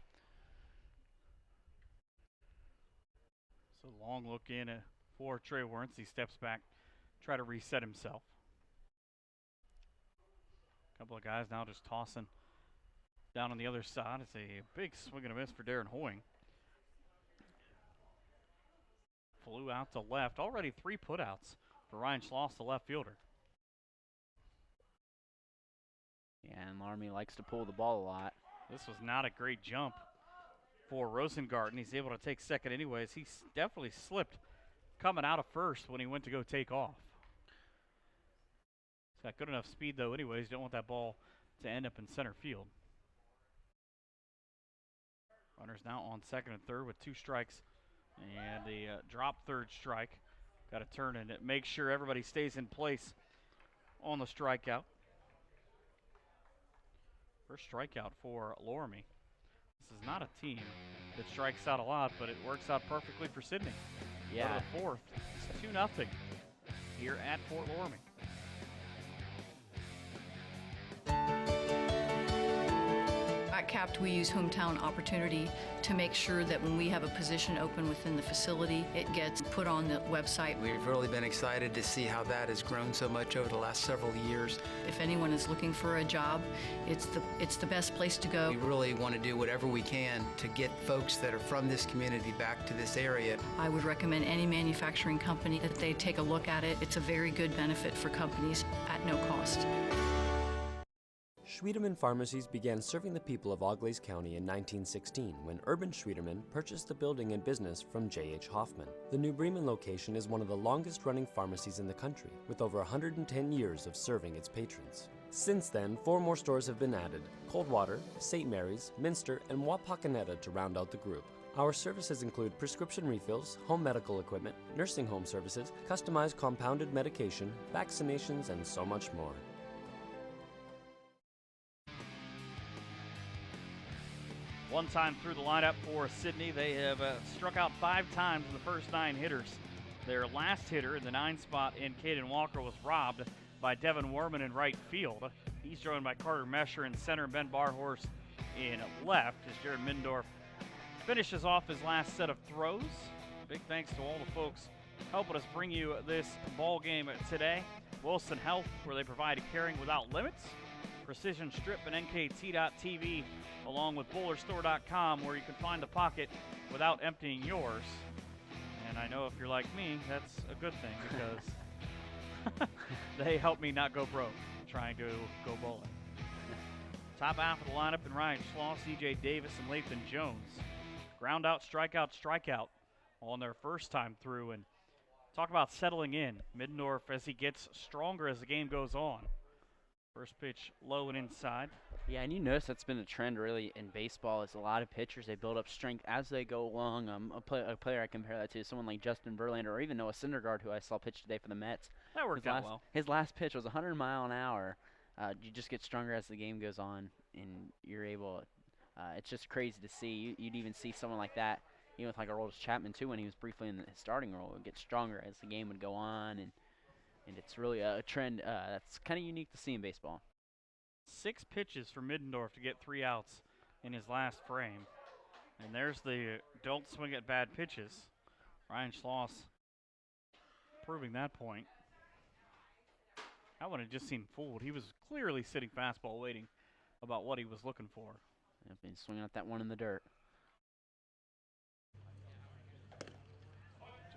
So long look in for Trey Werntz. He steps back, try to reset himself. A couple of guys now just tossing down on the other side. It's a big swing and a miss for Darren Hoying. Flew out to left. Already 3 putouts for Ryan Schloss, the left fielder. Yeah, and Loramie likes to pull the ball a lot. This was not a great jump for Rosengarten. He's able to take second anyways. He definitely slipped coming out of first when he went to go take off. He's got good enough speed, though, anyways. Don't want that ball to end up in center field. Runners now on second and third with 2 strikes and a drop third strike. Got to turn and make sure everybody stays in place on the strikeout. First strikeout for Loramie. This is not a team that strikes out a lot, but it works out perfectly for Sidney. Yeah. Go to the fourth. It's 2-0 here at Fort Loramie. At CAPT, we use hometown opportunity to make sure that when we have a position open within the facility, it gets put on the website. We've really been excited to see how that has grown so much over the last several years. If anyone is looking for a job, it's the best place to go. We really want to do whatever we can to get folks that are from this community back to this area. I would recommend any manufacturing company that they take a look at it. It's a very good benefit for companies at no cost. Schwiedemann Pharmacies began serving the people of Auglaize County in 1916 when Urban Schwiedemann purchased the building and business from J.H. Hoffman. The New Bremen location is one of the longest-running pharmacies in the country, with over 110 years of serving its patrons. Since then, 4 more stores have been added: Coldwater, St. Mary's, Minster, and Wapakoneta to round out the group. Our services include prescription refills, home medical equipment, nursing home services, customized compounded medication, vaccinations, and so much more. One time through the lineup for Sidney, they have struck out 5 times in the first 9 hitters. Their last hitter in the 9 spot in Caden Walker was robbed by Devin Werman in right field. He's joined by Carter Mesher in center, Ben Barhorst in left as Jared Mindorf finishes off his last set of throws. Big thanks to all the folks helping us bring you this ball game today. Wilson Health, where they provide caring without limits. Precision Strip and NKT.TV, along with BowlerStore.com, where you can find the pocket without emptying yours. And I know if you're like me, that's a good thing because they help me not go broke trying to go bowling. Top half of the lineup in Ryan Schloss, CJ Davis, and Lathan Jones. Ground out, strikeout, strikeout on their first time through. And talk about settling in. Middendorf as he gets stronger as the game goes on. First pitch low and inside. Yeah, and you notice that's been a trend really in baseball is a lot of pitchers, they build up strength as they go along. A player I compare that to is someone like Justin Verlander or even Noah Syndergaard, who I saw pitch today for the Mets. That worked out well. His last pitch was 100 mile an hour. You just get stronger as the game goes on, and you're able it's just crazy to see. You'd even see someone like that, even with like Aroldis Chapman too, when he was briefly in the starting role, would get stronger as the game would go on, and it's really a trend that's kind of unique to see in baseball. 6 pitches for Middendorf to get 3 outs in his last frame. And there's the don't swing at bad pitches. Ryan Schloss proving that point. That one had just seemed fooled. He was clearly sitting fastball waiting about what he was looking for. Yep, he's swinging at that one in the dirt.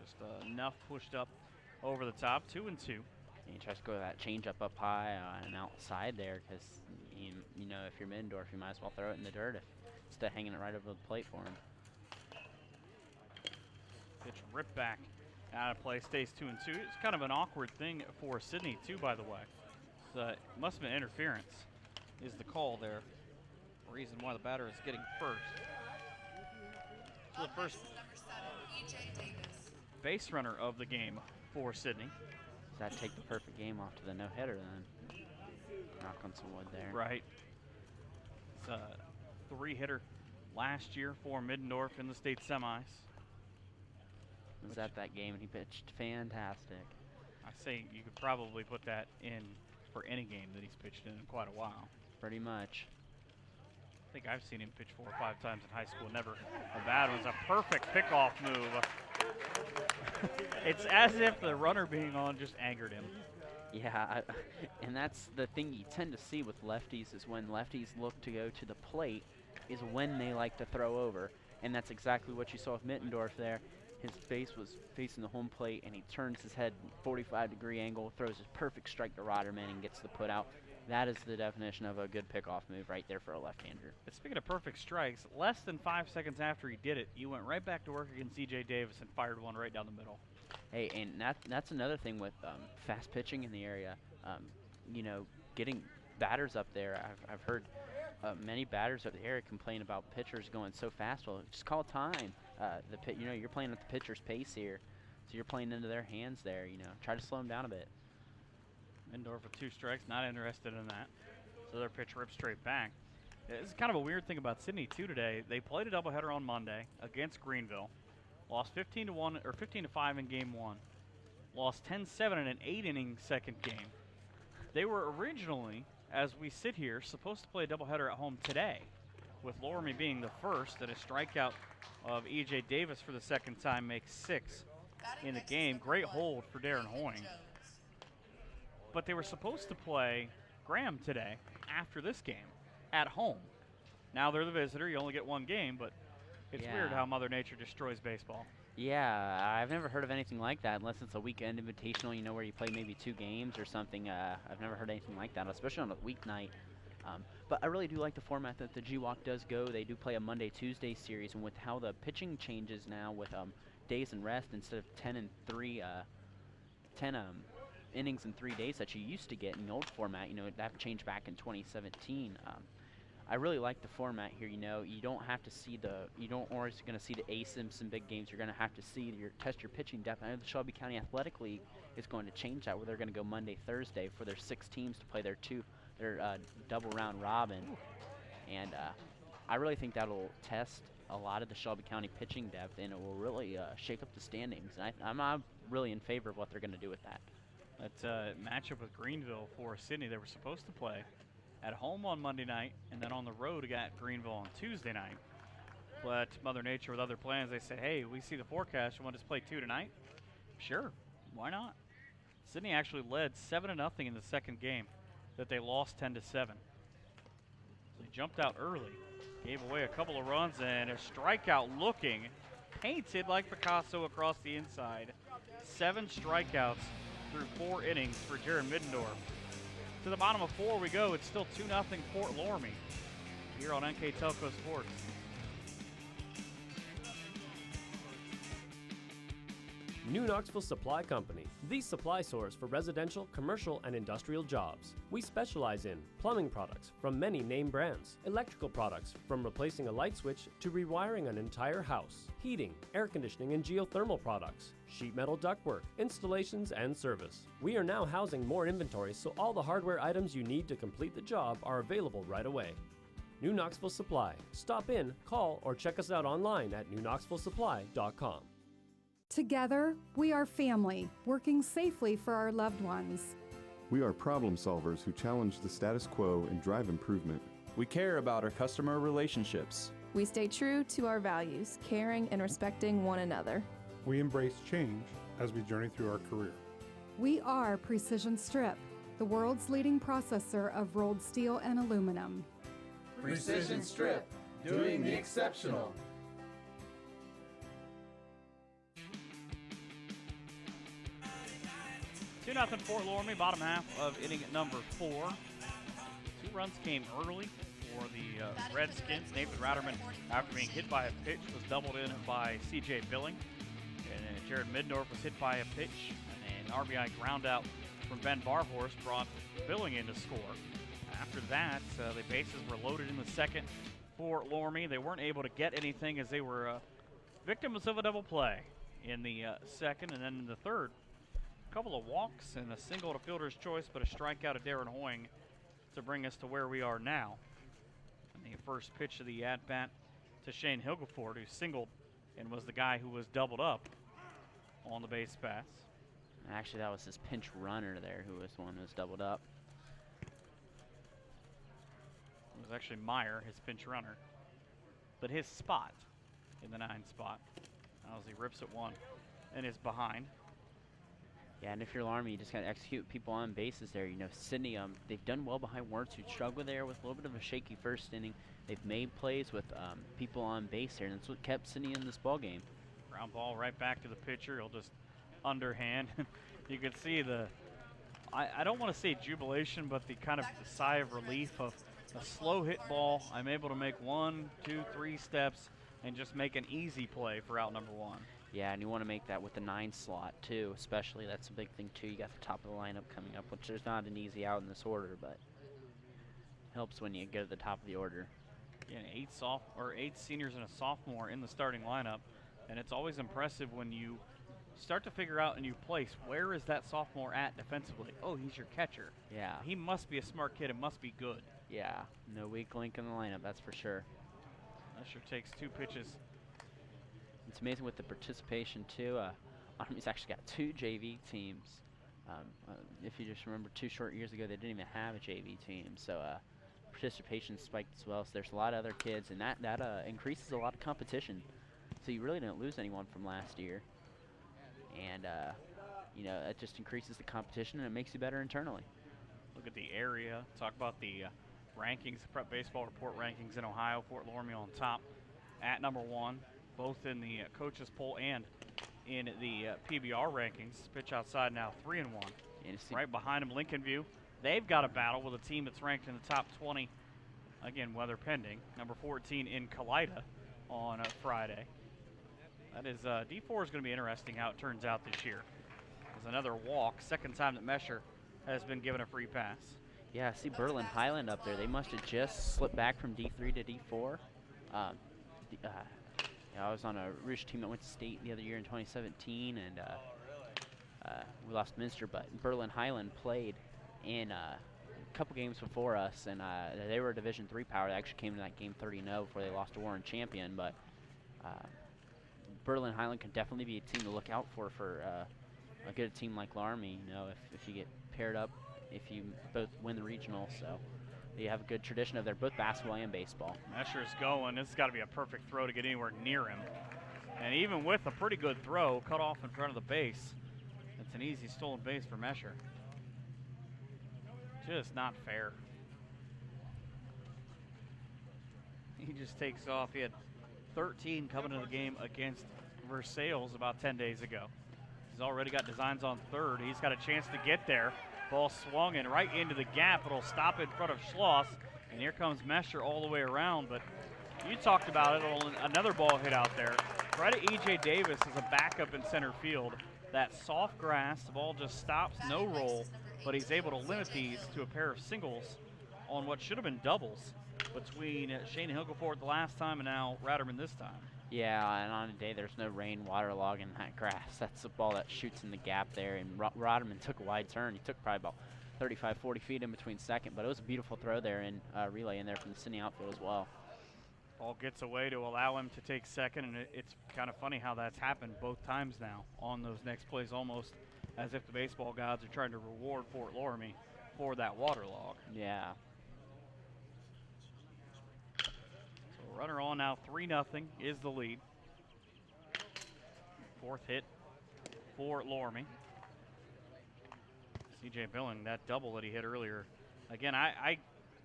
Just enough pushed up over the top, 2-2. And he tries to go to that changeup up high and outside there because, you know, if you're Middendorf, you might as well throw it in the dirt instead of hanging it right over the plate for him. Pitch ripped back out of play, stays 2-2. It's kind of an awkward thing for Sidney, too, by the way. It must have been interference is the call there. Reason why the batter is getting first. So the first base runner of the game for Sidney. Does that take the perfect game off to the no-hitter then? Knock on some wood there. Right. It's a 3-hitter last year for Middendorf in the state semis. Was at that game and he pitched fantastic. I say you could probably put that in for any game that he's pitched in quite a while. Pretty much. I think I've seen him pitch 4 or 5 times in high school. Never a bad one. It was a perfect pickoff move. It's as if the runner being on just angered him. Yeah, and that's the thing you tend to see with lefties is when lefties look to go to the plate is when they like to throw over. And that's exactly what you saw with Middendorf there. His face was facing the home plate, and he turns his head 45-degree angle, throws his perfect strike to Rotterman, and gets the put out. That is the definition of a good pickoff move right there for a left-hander. But speaking of perfect strikes, less than 5 seconds after he did it, you went right back to work against C.J. Davis and fired one right down the middle. Hey, and that's another thing with fast pitching in the area. You know, getting batters up there. I've heard many batters up the area complain about pitchers going so fast. Well, just call time. You know, you're playing at the pitcher's pace here, so you're playing into their hands there. You know, try to slow them down a bit. Middendorf with 2 strikes, not interested in that. So their pitch ripped straight back. This is kind of a weird thing about Sidney too today. They played a doubleheader on Monday against Greenville. Lost 15-1 or 15-5 in game 1. Lost 10-7 in an 8-inning second game. They were originally, as we sit here, supposed to play a doubleheader at home today, with Loramie being the first, and a strikeout of E.J. Davis for the second time makes 6 in the game. Great hold for Darren Hoying. But they were supposed to play Graham today after this game at home. Now they're the visitor. You only get 1 game, but it's weird how Mother Nature destroys baseball. Yeah, I've never heard of anything like that unless it's a weekend invitational, you know, where you play maybe 2 games or something. I've never heard anything like that, especially on a weeknight. But I really do like the format that the GWalk does go. They do play a Monday-Tuesday series, and with how the pitching changes now with days and rest instead of 10 innings in 3 days that you used to get in the old format, that changed back in 2017. I really like the format here. You don't have to see you don't always going to see the ASIMs in big games. You're going to have to see test your pitching depth. I know the Shelby County Athletic League is going to change that, where they're going to go Monday, Thursday for their 6 teams to play their double round robin. And I really think that'll test a lot of the Shelby County pitching depth, and it will really shake up the standings. And I'm really in favor of what they're going to do with that. That's a matchup with Greenville for Sidney. They were supposed to play at home on Monday night, and then on the road at Greenville on Tuesday night. But Mother Nature, with other plans, they said, hey, we see the forecast. You want to just play 2 tonight? Sure, why not? Sidney actually led 7-0 in the second game that they lost 10-7. So they jumped out early, gave away a couple of runs, and a strikeout looking painted like Picasso across the inside. 7 strikeouts through 4 innings for Jared Middendorf. To the bottom of 4 we go. It's still 2-0 Fort Loramie here on NKTelco Sports. New Knoxville Supply Company, the supply source for residential, commercial, and industrial jobs. We specialize in plumbing products from many name brands, electrical products from replacing a light switch to rewiring an entire house, heating, air conditioning, and geothermal products, sheet metal ductwork, installations, and service. We are now housing more inventory, so all the hardware items you need to complete the job are available right away. New Knoxville Supply. Stop in, call, or check us out online at newknoxvillesupply.com. Together, we are family, working safely for our loved ones. We are problem solvers who challenge the status quo and drive improvement. We care about our customer relationships. We stay true to our values, caring and respecting one another. We embrace change as we journey through our career. We are Precision Strip, the world's leading processor of rolled steel and aluminum. Precision Strip, doing the exceptional. 2-0 Fort Loramie, bottom half of inning number 4. 2 runs came early for the Redskins. Nathan Ratterman, after being hit by a pitch, was doubled in by C.J. Billing. And Jared Middendorf was hit by a pitch. And an RBI ground out from Ben Barhorst brought Billing in to score. After that, the bases were loaded in the second for Loramie. They weren't able to get anything as they were victims of a double play in the second, and then in the third. A couple of walks and a single to fielder's choice, but a strikeout of Darren Hoying to bring us to where we are now. And the first pitch of the at-bat to Shane Hilgeford, who singled and was the guy who was doubled up on the base pass. Actually, that was his pinch runner there who was the one who was doubled up. It was actually Meyer, his pinch runner. But his spot in the 9 spot, as he rips at 1 and is behind. Yeah, and if you're Loramie, you just got to execute people on bases there. Sidney, they've done well behind Wertz, who struggled there with a little bit of a shaky first inning. They've made plays with people on base there, and that's what kept Sidney in this ball game. Ground ball right back to the pitcher. He'll just underhand. You can see I don't want to say jubilation, but the kind of the sigh of relief of a slow hit ball. I'm able to make 1, 2, 3 steps and just make an easy play for out number 1. Yeah, and you want to make that with the 9 slot, too, especially. That's a big thing, too. You got the top of the lineup coming up, which there's not an easy out in this order, but helps when you go to the top of the order. Yeah, 8 seniors and a sophomore in the starting lineup, and it's always impressive when you start to figure out and you place, where is that sophomore at defensively? Oh, he's your catcher. Yeah. He must be a smart kid and must be good. Yeah, no weak link in the lineup, that's for sure. That sure takes 2 pitches. It's amazing with the participation, too. Army's actually got 2 JV teams. If you just remember 2 short years ago, they didn't even have a JV team. So participation spiked as well. So there's a lot of other kids, and that increases a lot of competition. So you really didn't lose anyone from last year. And, it just increases the competition, and it makes you better internally. Look at the area. Talk about the rankings, the Prep Baseball Report rankings in Ohio. Fort Loramie on top at number 1. Both in the coaches poll and in the PBR rankings. Pitch outside now 3-1. Right behind him, Lincoln View they've got a battle with a team that's ranked in the top 20, again, weather pending, number 14 in Kalida on Friday. That is, D4 is going to be interesting how it turns out this year. There's another walk, second time that Mesher has been given a free pass. Yeah, see Berlin Highland up there. They must have just slipped back from D3 to D4. I was on a Rouge team that went to state the other year in 2017, and we lost Minster, but Berlin Highland played in a couple games before us, and they were a Division III power. They actually came to that game 30-0 before they lost to Warren Champion, but Berlin Highland can definitely be a team to look out for a good team like Loramie, you know, if you get paired up, if you both win the regional. So they have a good tradition of their both basketball and baseball. Mesher's going. This has got to be a perfect throw to get anywhere near him. And even with a pretty good throw, cut off in front of the base, it's an easy stolen base for Mesher. Just not fair. He just takes off. He had 13 coming into the game against Versailles about 10 days ago. He's already got designs on third. He's got a chance to get there. Ball swung in right into the gap. It'll stop in front of Schloss. And here comes Mesher all the way around. But you talked about it. Another ball hit out there. Credit E.J. Davis as a backup in center field. That soft grass, the ball just stops, no roll. But he's able to limit these to a pair of singles on what should have been doubles between Shane Hilgefort the last time and now Ratterman this time. Yeah, and on a day there's no rain waterlogging that grass. That's the ball that shoots in the gap there, and Rodderman took a wide turn. He took probably about 35, 40 feet in between second, but it was a beautiful throw there and relay in there from the Sidney outfield as well. Ball gets away to allow him to take second, and it's kind of funny how that's happened both times now on those next plays, almost as if the baseball gods are trying to reward Fort Loramie for that waterlog. Yeah. Runner on now, 3-0 is the lead. Fourth hit for Loramie. C.J. Billing, that double that he hit earlier. Again, I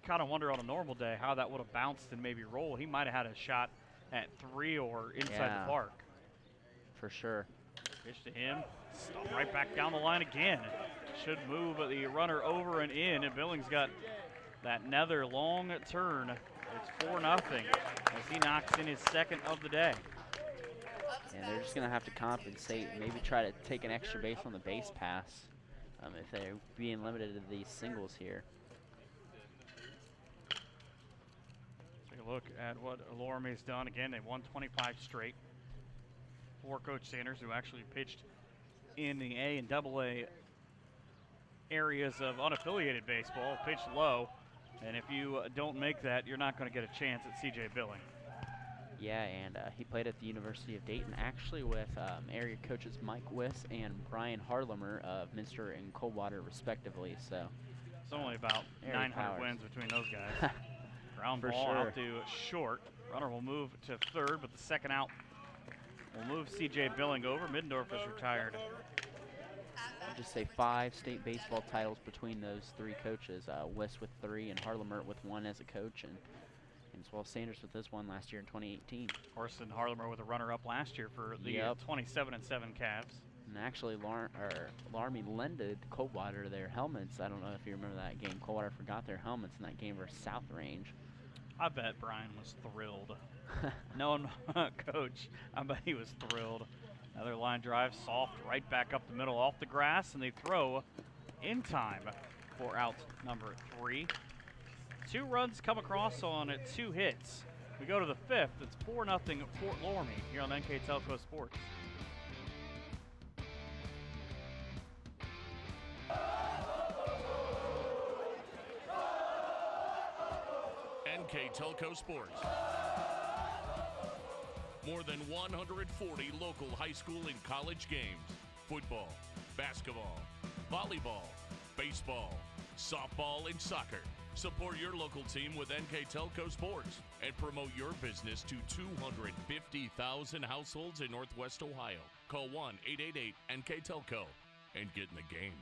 kind of wonder on a normal day how that would have bounced and maybe rolled. He might have had a shot at 3 or inside the park. For sure. Pitch to him, stop right back down the line again. Should move the runner over and in, and Billings got that another long turn. It's 4-0 as he knocks in his second of the day. And they're just going to have to compensate, maybe try to take an extra base on the base pass if they're being limited to these singles here. Take a look at what Loramie's done. Again, they won 25 straight for Coach Sanders, who actually pitched in the A and AA areas of unaffiliated baseball, pitched low. And if you don't make that, you're not going to get a chance at C.J. Billing. Yeah, and he played at the University of Dayton, actually with area coaches Mike Wiss and Brian Harlemer of Minster and Coldwater, respectively. So it's only about 900 powers. wins between those guys. Ground ball out to short. Runner will move to third, but the second out will move C.J. Billing over. Middendorf is retired. I'll just say 5 state baseball titles between those 3 coaches. Wiss with 3 and Harlemer with 1 as a coach, and as well as Sanders with this one last year in 2018. Orson Harlemer with a runner-up last year for the 27-7 Cavs. And actually, Loramie lended Coldwater their helmets. I don't know if you remember that game. Coldwater forgot their helmets in that game versus South Range. I bet Brian was thrilled. No, Coach, I bet he was thrilled. Another line drive, soft, right back up the middle off the grass, and they throw in time for out number 3. 2 runs come across on 2 hits. We go to the 5th. It's 4-0 Fort Loramie here on NKTelco Sports. NKTelco Sports. More than 140 local high school and college games. Football, basketball, volleyball, baseball, softball, and soccer. Support your local team with NKTelco Sports and promote your business to 250,000 households in Northwest Ohio. Call 1-888-NKTelco and get in the game.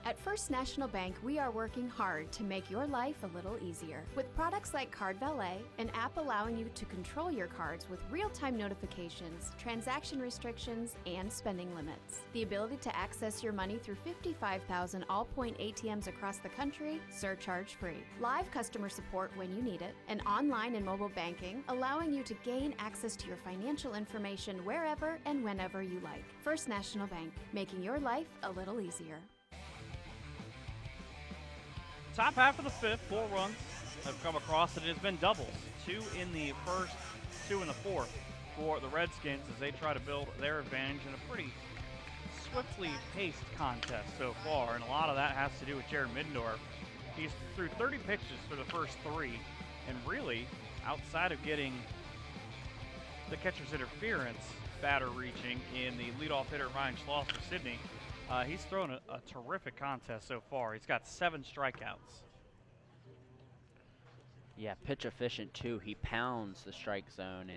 At First National Bank, we are working hard to make your life a little easier. With products like Card Valet, an app allowing you to control your cards with real-time notifications, transaction restrictions, and spending limits. The ability to access your money through 55,000 all-point ATMs across the country, surcharge-free. Live customer support when you need it, and online and mobile banking, allowing you to gain access to your financial information wherever and whenever you like. First National Bank, making your life a little easier. Top half of the fifth, 4 runs have come across, and it has been doubles. 2 in the first, 2 in the fourth for the Redskins as they try to build their advantage in a pretty swiftly paced contest so far, and a lot of that has to do with Jared Middendorf. He's threw 30 pitches for the first 3, and really, outside of getting the catcher's interference batter reaching in the leadoff hitter Ryan Schloss for Sidney, he's thrown a terrific contest so far. He's got 7 strikeouts. Yeah, pitch efficient too. He pounds the strike zone,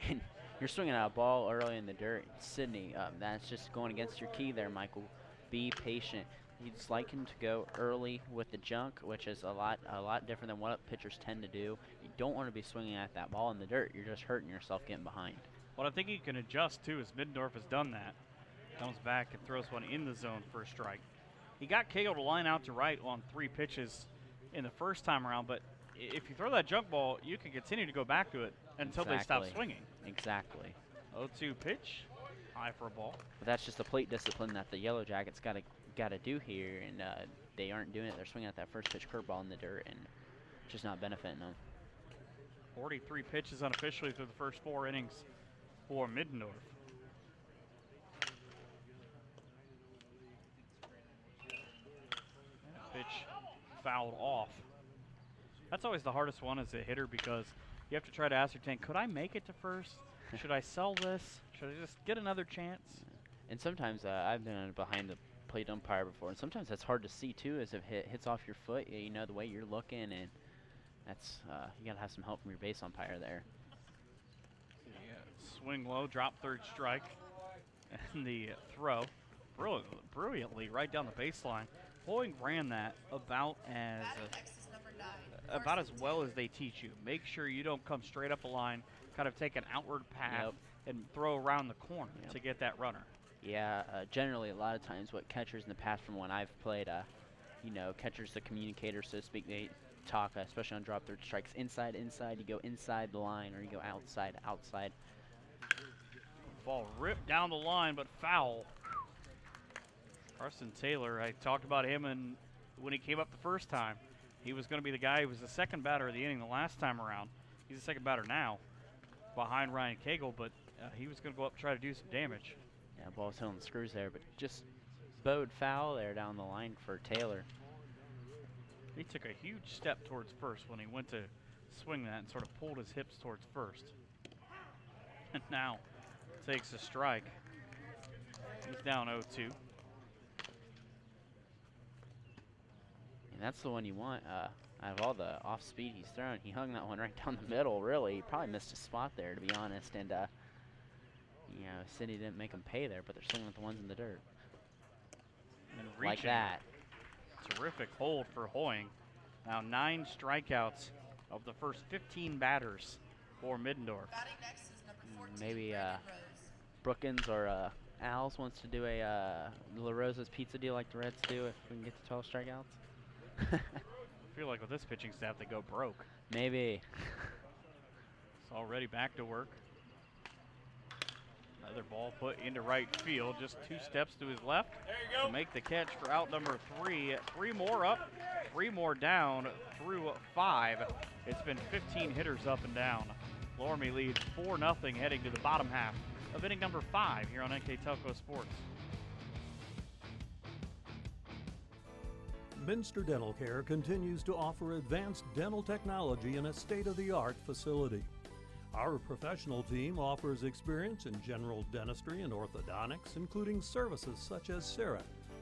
and you're swinging at a ball early in the dirt. Sidney, that's just going against your key there, Michael. Be patient. You'd like him to go early with the junk, which is a lot different than what pitchers tend to do. You don't want to be swinging at that ball in the dirt. You're just hurting yourself getting behind. What I think he can adjust too is Middendorf has done that. Comes back and throws one in the zone for a strike. He got Cagle to line out to right on 3 pitches in the first time around, but if you throw that junk ball, you can continue to go back to it until they stop swinging. Exactly. 0-2 pitch, high for a ball. But that's just the plate discipline that the Yellow Jackets got to do here, and they aren't doing it. They're swinging at that first pitch curveball in the dirt and just not benefiting them. 43 pitches unofficially through the first 4 innings for Middendorf. Pitch fouled off. That's always the hardest one as a hitter because you have to try to ascertain, could I make it to first? Should I sell this? Should I just get another chance? And sometimes I've been behind the plate umpire before, and sometimes that's hard to see too, as if it hits off your foot, you know, the way you're looking, and that's you got to have some help from your base umpire there. Yeah, swing low, drop third strike, and the throw brilliantly right down the baseline. Boeing ran that about as well as they teach you. Make sure you don't come straight up the line, kind of take an outward path and throw around the corner to get that runner. Yeah, generally a lot of times what catchers in the past from when I've played, you know, catchers, the communicators, so to speak, they talk, especially on drop third strikes, inside, you go inside the line, or you go outside. Ball ripped down the line, but foul. Carson Taylor, I talked about him and when he came up the first time. He was going to be the guy who was the second batter of the inning the last time around. He's the second batter now behind Ryan Cagle, but he was going to go up and try to do some damage. Yeah, ball's hitting the screws there, but just bowed foul there down the line for Taylor. He took a huge step towards first when he went to swing that and sort of pulled his hips towards first. And now takes a strike. He's down 0-2. And that's the one you want. Out of all the off speed he's thrown, he hung that one right down the middle, really. He probably missed a spot there, to be honest. And, you know, Sidney didn't make him pay there, but they're swinging with the ones in the dirt. And like that. Terrific hold for Hoying. Now 9 strikeouts of the first 15 batters for Middendorf. Maybe Brookins or Al's wants to do a La Rosa's pizza deal like the Reds do if we can get to 12 strikeouts. I feel like with this pitching staff, they go broke. Maybe. It's already back to work. Another ball put into right field, just 2 steps to his left. There you go. To make the catch for out number 3. 3 more up, 3 more down through 5. It's been 15 hitters up and down. Loramie leads 4-0 heading to the bottom half of inning number 5 here on NKTelco Sports. Minster Dental Care continues to offer advanced dental technology in a state-of-the-art facility. Our professional team offers experience in general dentistry and orthodontics, including services such as CEREC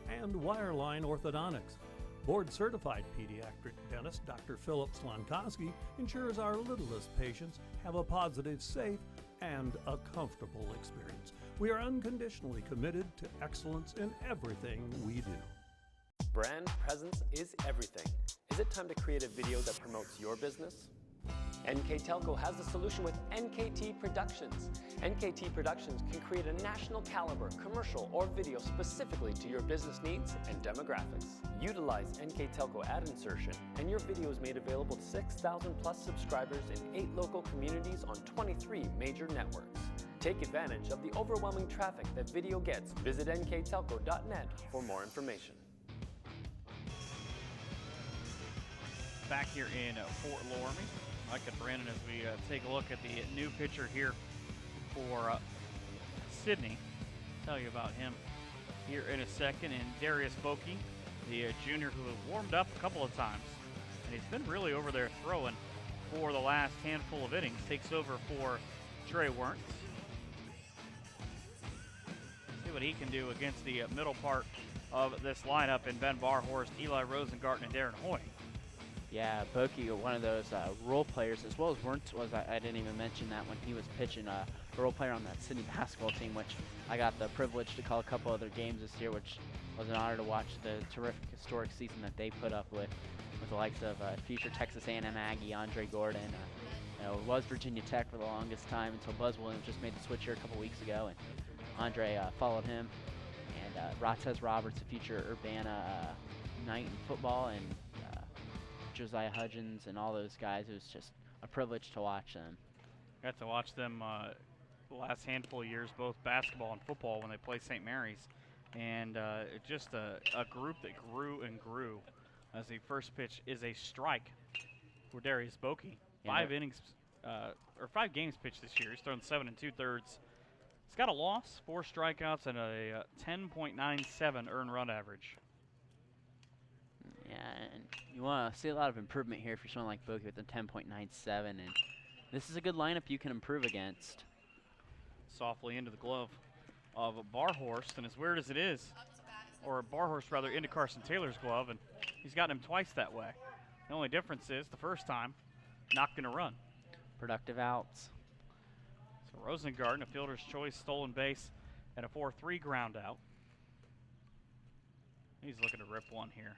and wireline orthodontics. Board-certified pediatric dentist Dr. Philip Slonkowski ensures our littlest patients have a positive, safe, and a comfortable experience. We are unconditionally committed to excellence in everything we do. Brand presence is everything. Is it time to create a video that promotes your business? NKTelco has a solution with NKT Productions. NKT Productions can create a national caliber commercial or video specifically to your business needs and demographics. Utilize NKTelco ad insertion and your video is made available to 6,000 plus subscribers in 8 local communities on 23 major networks. Take advantage of the overwhelming traffic that video gets. Visit nktelco.net for more information. Back here in Fort Loramie, Mike and Brandon, as we take a look at the new pitcher here for Sidney. Tell you about him here in a second. And Darius Bokey, the junior who has warmed up a couple of times, and he's been really over there throwing for the last handful of innings. Takes over for Trey Wernz. See what he can do against the middle part of this lineup in Ben Barhorst, Eli Rosengarten, and Darren Hoy. Yeah, Bokey, one of those role players, as well as Wernz was. I didn't even mention that when he was pitching, a role player on that Sidney basketball team, which I got the privilege to call a couple other games this year, which was an honor to watch the terrific historic season that they put up with the likes of future Texas A&M Aggie Andre Gordon. It was Virginia Tech for the longest time until Buzz Williams just made the switch here a couple weeks ago, and Andre followed him. And Ratez Roberts, a future Urbana Knight in football, and Josiah Hudgens and all those guys. It was just a privilege to watch them. Got to watch them the last handful of years, both basketball and football, when they played St. Mary's. And just a group that grew and grew. As the first pitch is a strike for Darius Bokey. Yeah. 5 games pitched this year. He's thrown 7 2/3. He's got a loss, 4 strikeouts, and a 10.97 earned run average. Yeah, and you want to see a lot of improvement here if you're someone like Bokey with a 10.97, and this is a good lineup you can improve against. Softly into the glove of Barhorst, and as weird as it is, or Barhorst rather, into Carson Taylor's glove, and he's gotten him twice that way. The only difference is the first time, not going to run. Productive outs. So Rosengarten, a fielder's choice, stolen base, and a 4-3 ground out. He's looking to rip one here.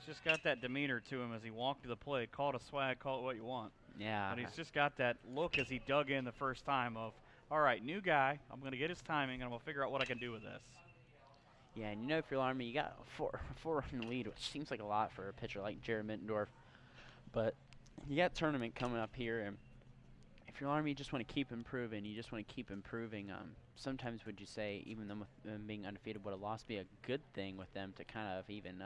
Just got that demeanor to him as he walked to the plate. Call it a swag, call it what you want. Yeah. But he's just got that look as he dug in the first time of, all right, new guy, I'm going to get his timing, and I'm going to figure out what I can do with this. Yeah, and you know, if you're Loramie, you got a 4-run lead, which seems like a lot for a pitcher like Jared Mittendorf. But you got tournament coming up here, and if you're Loramie, you just want to keep improving. You just want to keep improving. Sometimes would you say, even them with them being undefeated, would a loss be a good thing with them to kind of even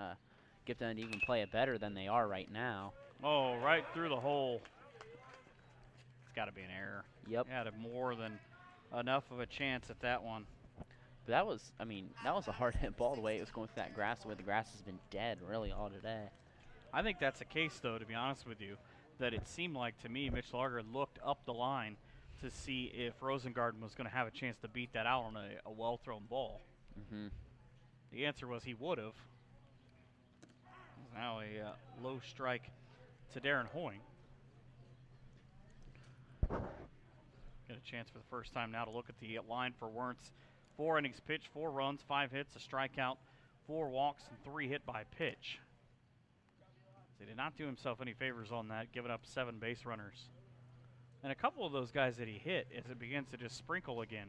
get them to even play it better than they are right now? Oh, right through the hole. It's got to be an error. Yep. Had more than enough of a chance at that one. But that was, I mean, that was a hard hit ball the way it was going through that grass, the way the grass has been dead really all today. I think that's the case, though, to be honest with you, that it seemed like to me Mitch Larger looked up the line to see if Rosengarten was going to have a chance to beat that out on a well-thrown ball. Mm-hmm. The answer was he would have. Now a low strike to Darren Hoy. Get a chance for the first time now to look at the line for Wernz. 4 innings pitched, 4 runs, 5 hits, a strikeout, 4 walks, and 3 hit by pitch. So he did not do himself any favors on that, giving up 7 base runners. And a couple of those guys that he hit, as it begins to just sprinkle again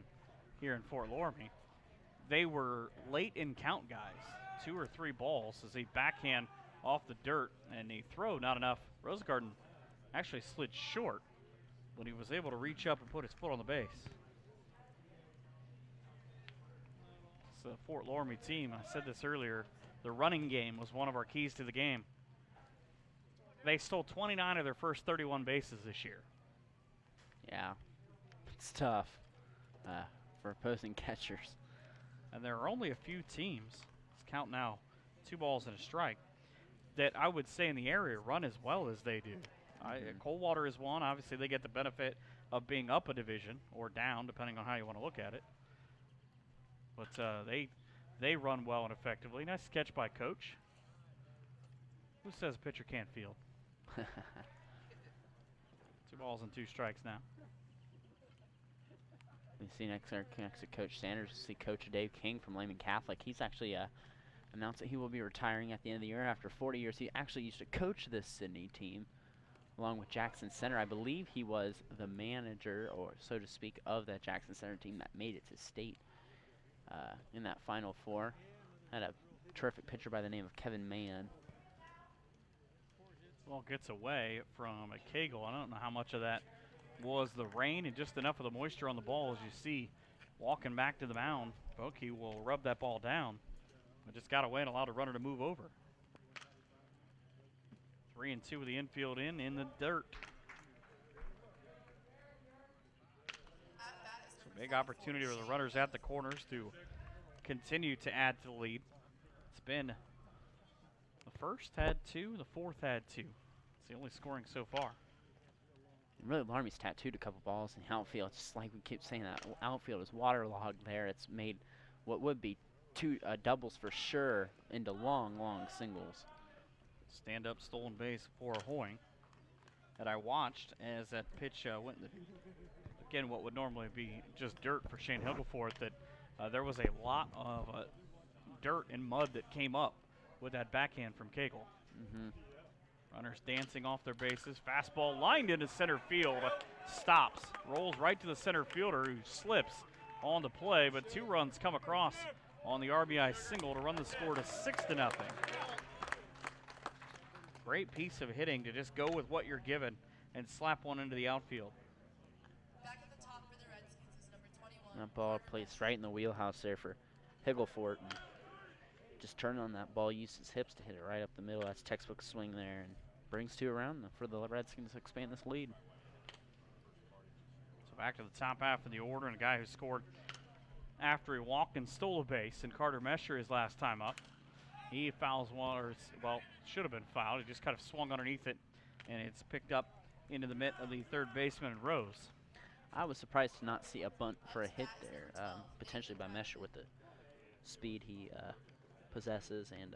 here in Fort Loramie, they were late in count guys. 2 or 3 balls as they backhand off the dirt, and he throw not enough. Rosengarten actually slid short when he was able to reach up and put his foot on the base. It's the Fort Loramie team. I said this earlier. The running game was one of our keys to the game. They stole 29 of their first 31 bases this year. Yeah, it's tough for opposing catchers. And there are only a few teams, let's count now, 2 balls and a strike, that I would say in the area run as well as they do. Coldwater is one. Obviously, they get the benefit of being up a division or down, depending on how you want to look at it. But they run well and effectively. Nice catch by Coach. Who says a pitcher can't field? 2 balls and 2 strikes now. We see next to Coach Sanders, we see Coach Dave King from Lehman Catholic. He's actually announced that he will be retiring at the end of the year after 40 years. He actually used to coach this Sidney team along with Jackson Center. I believe he was the manager, or so to speak, of that Jackson Center team that made it to state in that Final Four. Had a terrific pitcher by the name of Kevin Mann. Ball gets away from a Cagle. I don't know how much of that was the rain and just enough of the moisture on the ball. As you see, walking back to the mound, Boki will rub that ball down. But just got away and allowed a runner to move over. 3-2 with the infield in the dirt. So big opportunity for the runners at the corners to continue to add to the lead. It's been the first had 2, the fourth had 2. It's the only scoring so far. And really, Loramie's tattooed a couple balls in the outfield. Just like we keep saying, that outfield is waterlogged there. It's made what would be 2 doubles for sure into long, long singles. Stand-up stolen base for Hoying that I watched as that pitch went again, what would normally be just dirt for Shane Higglefort, that there was a lot of dirt and mud that came up with that backhand from Cagle. Runners dancing off their bases. Fastball lined into center field. Stops. Rolls right to the center fielder, who slips on the play, but 2 runs come across on the RBI single to run the score to 6-0. Great piece of hitting to just go with what you're given and slap one into the outfield. That ball placed right in the wheelhouse there for Higglefort. Just turned on that ball, used his hips to hit it right up the middle. That's textbook swing there, and brings 2 around for the Redskins to expand this lead. So back to the top half of the order, and a guy who scored after he walked and stole a base, and Carter Mesher his last time up. He fouls one, or well, should have been fouled. He just kind of swung underneath it, and it's picked up into the mitt of the third baseman, Rose. I was surprised to not see a bunt for a hit there, potentially by Mesher with the speed he possesses, and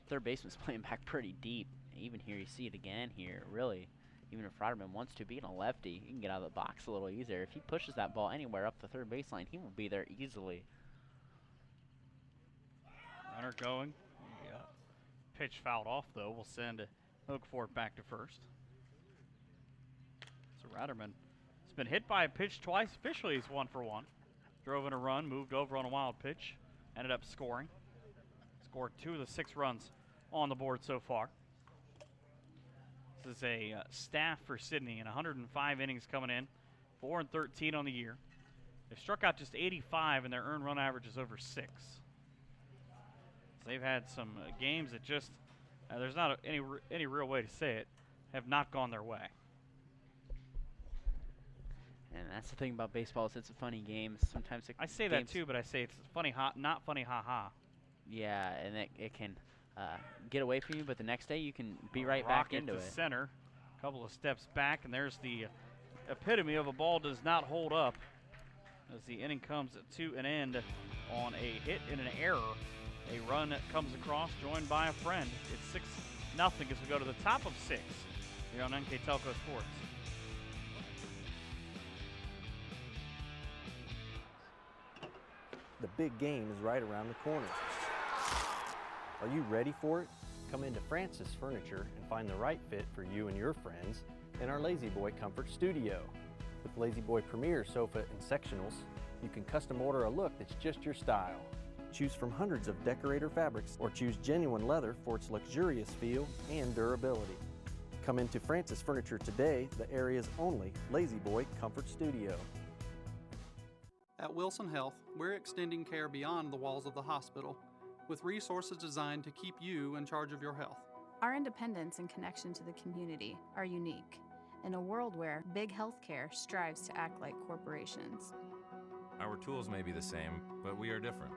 third baseman's playing back pretty deep. Even here, you see it again here, really. Even if Rodderman wants to, being a lefty, he can get out of the box a little easier. If he pushes that ball anywhere up the third baseline, he will be there easily. Runner going. Pitch fouled off, though. We'll send Higglefort back to first. So Rodderman has been hit by a pitch twice. Officially, he's 1 for 1. Drove in a run, moved over on a wild pitch, ended up scoring. Scored 2 of the 6 runs on the board so far. This is a staff for Sidney, and 105 innings coming in, 4-13 on the year. They've struck out just 85, and their earned run average is over 6. So they've had some games that just, there's not any real way to say it, have not gone their way. And that's the thing about baseball, is it's a funny game. Sometimes I say that too, but I say it's funny, not funny, ha-ha. Yeah, and it can get away from you, but the next day you can be right back into it. Center, a couple of steps back, and there's the epitome of a ball does not hold up as the inning comes to an end on a hit and an error. A run comes across, joined by a friend. It's 6-0 as we go to the top of 6 here on NKTelco Sports. The big game is right around the corner. Are you ready for it? Come into Francis Furniture and find the right fit for you and your friends in our Lazy Boy Comfort Studio. With Lazy Boy Premier sofa and sectionals, you can custom order a look that's just your style. Choose from hundreds of decorator fabrics or choose genuine leather for its luxurious feel and durability. Come into Francis Furniture today, the area's only Lazy Boy Comfort Studio. At Wilson Health, we're extending care beyond the walls of the hospital, with resources designed to keep you in charge of your health. Our independence and connection to the community are unique in a world where big healthcare strives to act like corporations. Our tools may be the same, but we are different.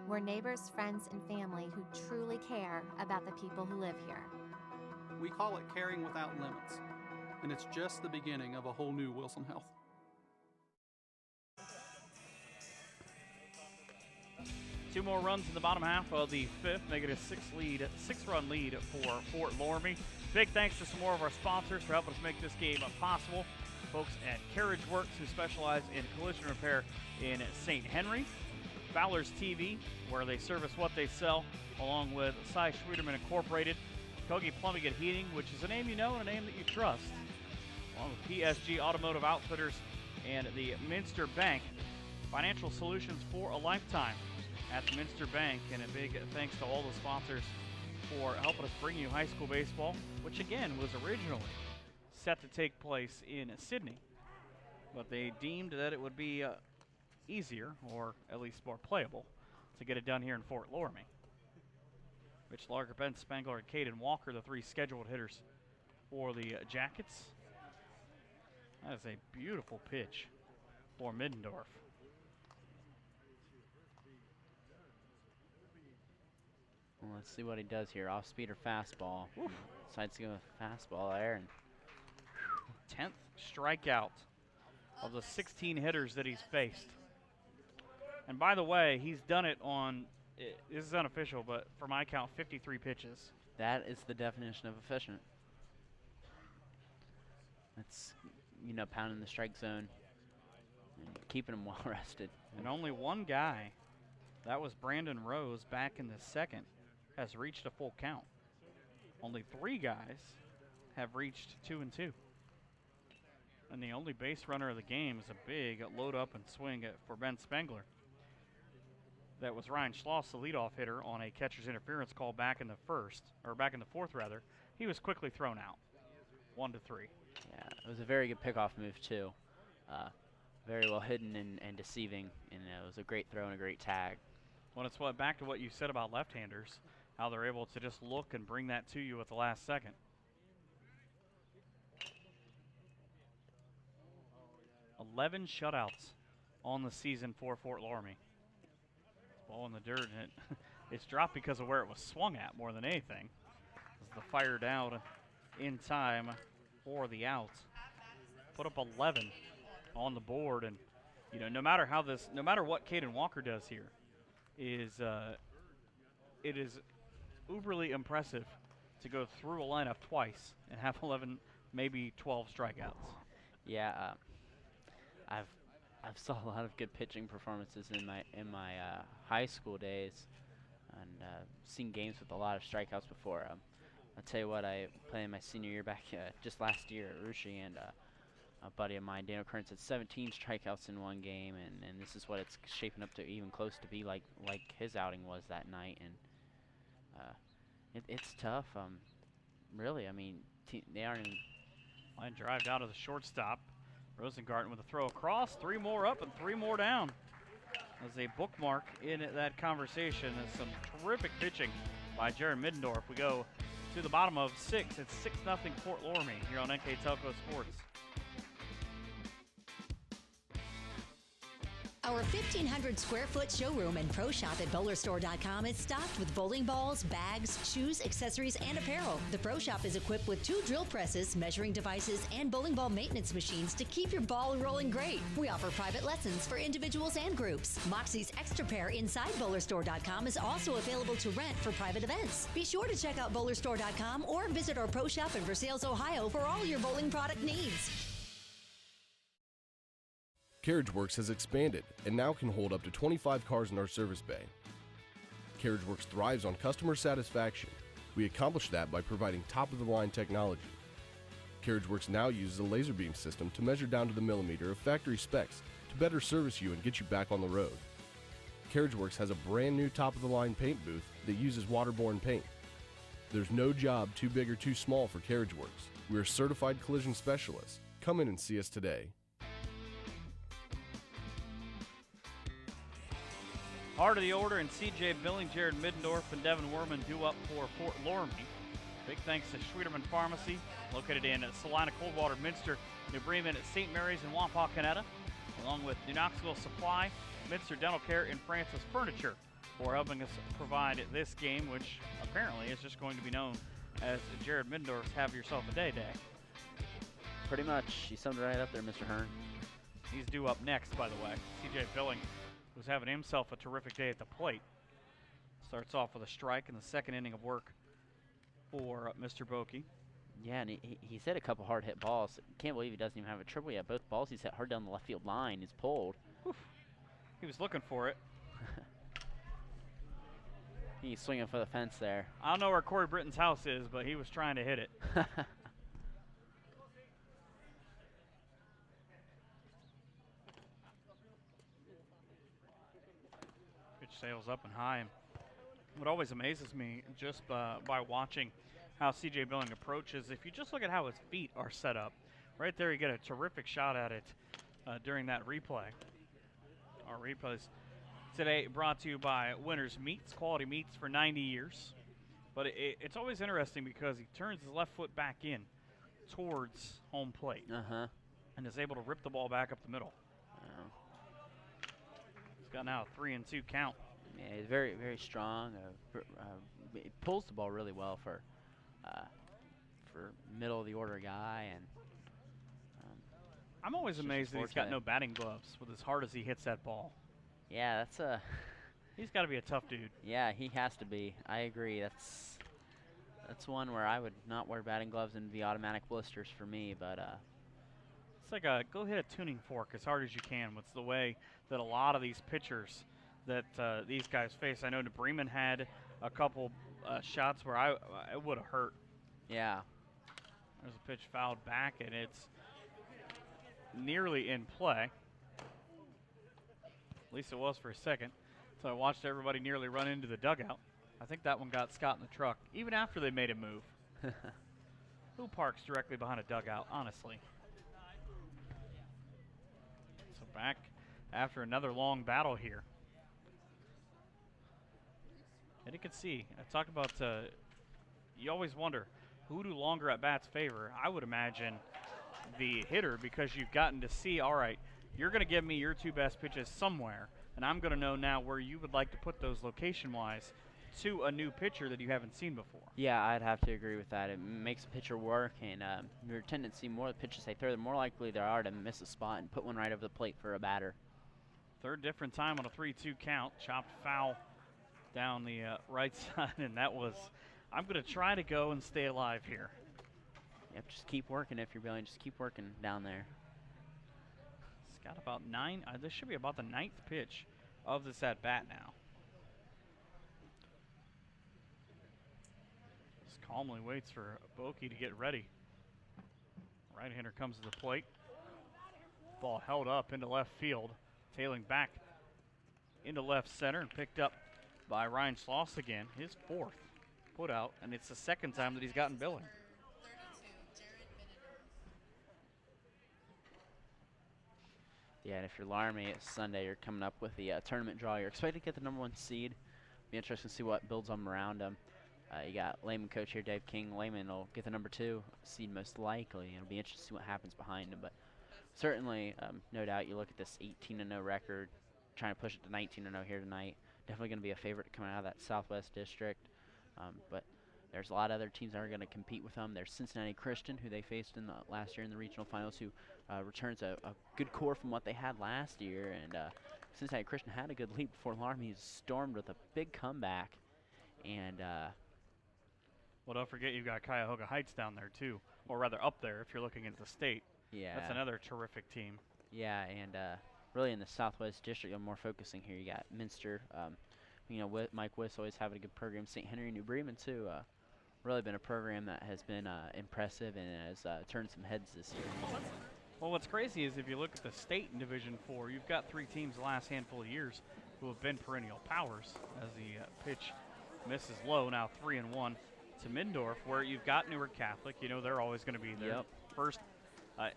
We're neighbors, friends, and family who truly care about the people who live here. We call it caring without limits, and it's just the beginning of a whole new Wilson Health. Two more runs in the bottom half of the 5th, making it a 6-run lead for Fort Loramie. Big thanks to some more of our sponsors for helping us make this game possible. folks at Carriage Works, who specialize in collision repair in St. Henry. Fowler's TV, where they service what they sell, along with Cy Schwieterman Incorporated. Kogi Plumbing and Heating, which is a name you know and a name that you trust. Along with PSG Automotive Outfitters and the Minster Bank. Financial solutions for a lifetime at the Minster Bank. And a big thanks to all the sponsors for helping us bring you high school baseball, which again was originally set to take place in Sydney. But they deemed that it would be easier, or at least more playable, to get it done here in Fort Loramie. Mitch Larger, Ben Spangler, and Caden Walker, the three scheduled hitters for the Jackets. That is a beautiful pitch for Middendorf. Well, let's see what he does here. Off speed or fastball. Oof. Decides to go with fastball there. And 10th strikeout of the 16 hitters that he's faced. And by the way, he's done it on, this is unofficial, but for my count, 53 pitches. that is the definition of efficient. That's, pounding the strike zone and keeping them well rested. And only one guy, that was Brandon Rose back in the second, has reached a full count. Only 3 guys have reached 2 and 2. And the only base runner of the game is a big load up and swing for Ben Spangler. That was Ryan Schloss, the leadoff hitter, on a catcher's interference call back in the fourth rather. He was quickly thrown out, 1-3. Yeah, it was a very good pickoff move too. Very well hidden and deceiving, and it was a great throw and a great tag. Well, it's back to what you said about left-handers, how they're able to just look and bring that to you at the last second. $11 shutouts on the season for Fort Loramie. Ball in the dirt, and it's dropped because of where it was swung at more than anything. As the fire down in time for the out. Put up 11 on the board, and no matter what Caden Walker does here, it is uberly impressive to go through a lineup twice and have 11, maybe 12 strikeouts. Yeah, I've saw a lot of good pitching performances in my high school days, and seen games with a lot of strikeouts before. I'll tell you what, I played in my senior year back just last year at Rushi, and a buddy of mine, Daniel Kearns, had 17 strikeouts in one game, and this is what it's shaping up to, even close to be like his outing was that night. And it's tough. Really, I mean, they aren't in. Line drive down to the shortstop. Rosengarten with a throw across, 3 more up and 3 more down. As a bookmark in that conversation is some terrific pitching by Jared Middendorf. We go to the bottom of 6. It's 6-0 Fort Loramie here on NKTelco Sports. Our 1,500 square foot showroom and pro shop at BowlerStore.com is stocked with bowling balls, bags, shoes, accessories, and apparel. The pro shop is equipped with 2 drill presses, measuring devices, and bowling ball maintenance machines to keep your ball rolling great. We offer private lessons for individuals and groups. Moxie's Extra Pair inside BowlerStore.com is also available to rent for private events. Be sure to check out BowlerStore.com or visit our pro shop in Versailles, Ohio for all your bowling product needs. Carriage Works has expanded and now can hold up to 25 cars in our service bay. Carriage Works thrives on customer satisfaction. We accomplish that by providing top-of-the-line technology. Carriage Works now uses a laser beam system to measure down to the millimeter of factory specs to better service you and get you back on the road. Carriage Works has a brand new top-of-the-line paint booth that uses waterborne paint. There's no job too big or too small for Carriage Works. We're certified collision specialists. Come in and see us today. Heart of the order, and C.J. Billing, Jared Middendorf, and Devin Werman due up for Fort Loramie. Big thanks to Schwieterman Pharmacy, located in Salina, Coldwater, Minster, New Bremen, St. Mary's, and Wampauconetta, along with New Knoxville Supply, Minster Dental Care, and Francis Furniture for helping us provide this game, which apparently is just going to be known as Jared Middendorf's Have Yourself a Day Day. Pretty much. You summed it right up there, Mr. Hearn. He's due up next, by the way. C.J. Billing was having himself a terrific day at the plate. Starts off with a strike in the second inning of work for Mr. Boki. Yeah, and he's hit a couple hard hit balls. Can't believe he doesn't even have a triple yet. Both balls he's hit hard down the left field line. He's pulled. Oof. He was looking for it. He's swinging for the fence there. I don't know where Corey Britton's house is, but he was trying to hit it. Pitch sails up and high. And what always amazes me just by watching how C.J. Billing approaches, if you just look at how his feet are set up, right there you get a terrific shot at it during that replay. Our replays today brought to you by Winners Meats, quality meats for 90 years. But it's always interesting because he turns his left foot back in towards home plate and is able to rip the ball back up the middle. He's got now a 3-2 count. Yeah, he's very, very strong. He pulls the ball really well for middle of the order guy, and I'm always amazed that he's got no batting gloves with as hard as he hits that ball. Yeah, that's a. He's got to be a tough dude. Yeah, he has to be. I agree. That's one where I would not wear batting gloves and be automatic blisters for me. But it's like go hit a tuning fork as hard as you can. What's the way that a lot of these pitchers that these guys face? I know DeBremen had a couple shots where it would have hurt. Yeah. There's a pitch fouled back, and it's nearly in play. At least it was for a second. So I watched everybody nearly run into the dugout. I think that one got Scott in the truck, even after they made him move. Who parks directly behind a dugout, honestly? So back after another long battle here. And you can see, I talk about, you always wonder, who do longer at-bats favor? I would imagine the hitter, because you've gotten to see, all right, you're going to give me your two best pitches somewhere, and I'm going to know now where you would like to put those location-wise to a new pitcher that you haven't seen before. Yeah, I'd have to agree with that. It makes a pitcher work, and your tendency, more the pitches they throw, the more likely they are to miss a spot and put one right over the plate for a batter. Third different time on a 3-2 count. Chopped foul down the right side, and that was, I'm going to try to go and stay alive here. Yep, just keep working if you're Billy. Just keep working down there. It's got about 9. This should be about the 9th pitch of this at bat now. Just calmly waits for Boki to get ready. Right-hander comes to the plate. Ball held up into left field, tailing back into left center and picked up by Ryan Schloss again. His 4th put out, and it's the 2nd time that he's gotten Billing. Yeah, and if you're Loramie, it's Sunday, you're coming up with the tournament draw. You're expected to get the #1 seed. Be interesting to see what builds them around them. You got Lehman coach here, Dave King. Lehman will get the #2 seed most likely. It'll be interesting to see what happens behind him. But certainly, no doubt, you look at this 18-0 record, trying to push it to 19-0 here tonight. Definitely going to be a favorite coming out of that Southwest District. But there's a lot of other teams that are going to compete with them. There's Cincinnati Christian, who they faced in the last year in the regional finals, who returns a good core from what they had last year. And Cincinnati Christian had a good lead before Loramie stormed with a big comeback. And well, don't forget you've got Cuyahoga Heights down there too, or rather up there if you're looking at the state. Yeah, that's another terrific team. Yeah, and really in the Southwest District, I'm more focusing here. You got Minster. You know, Mike Wiss always having a good program. St. Henry, New Bremen too. Really been a program that has been impressive and has turned some heads this year. Well, what's crazy is if you look at the state in Division 4, you've got 3 teams the last handful of years who have been perennial powers. As the pitch misses low, now 3-1 to Mindorf, where you've got Newark Catholic. You know they're always going to be there. Yep. First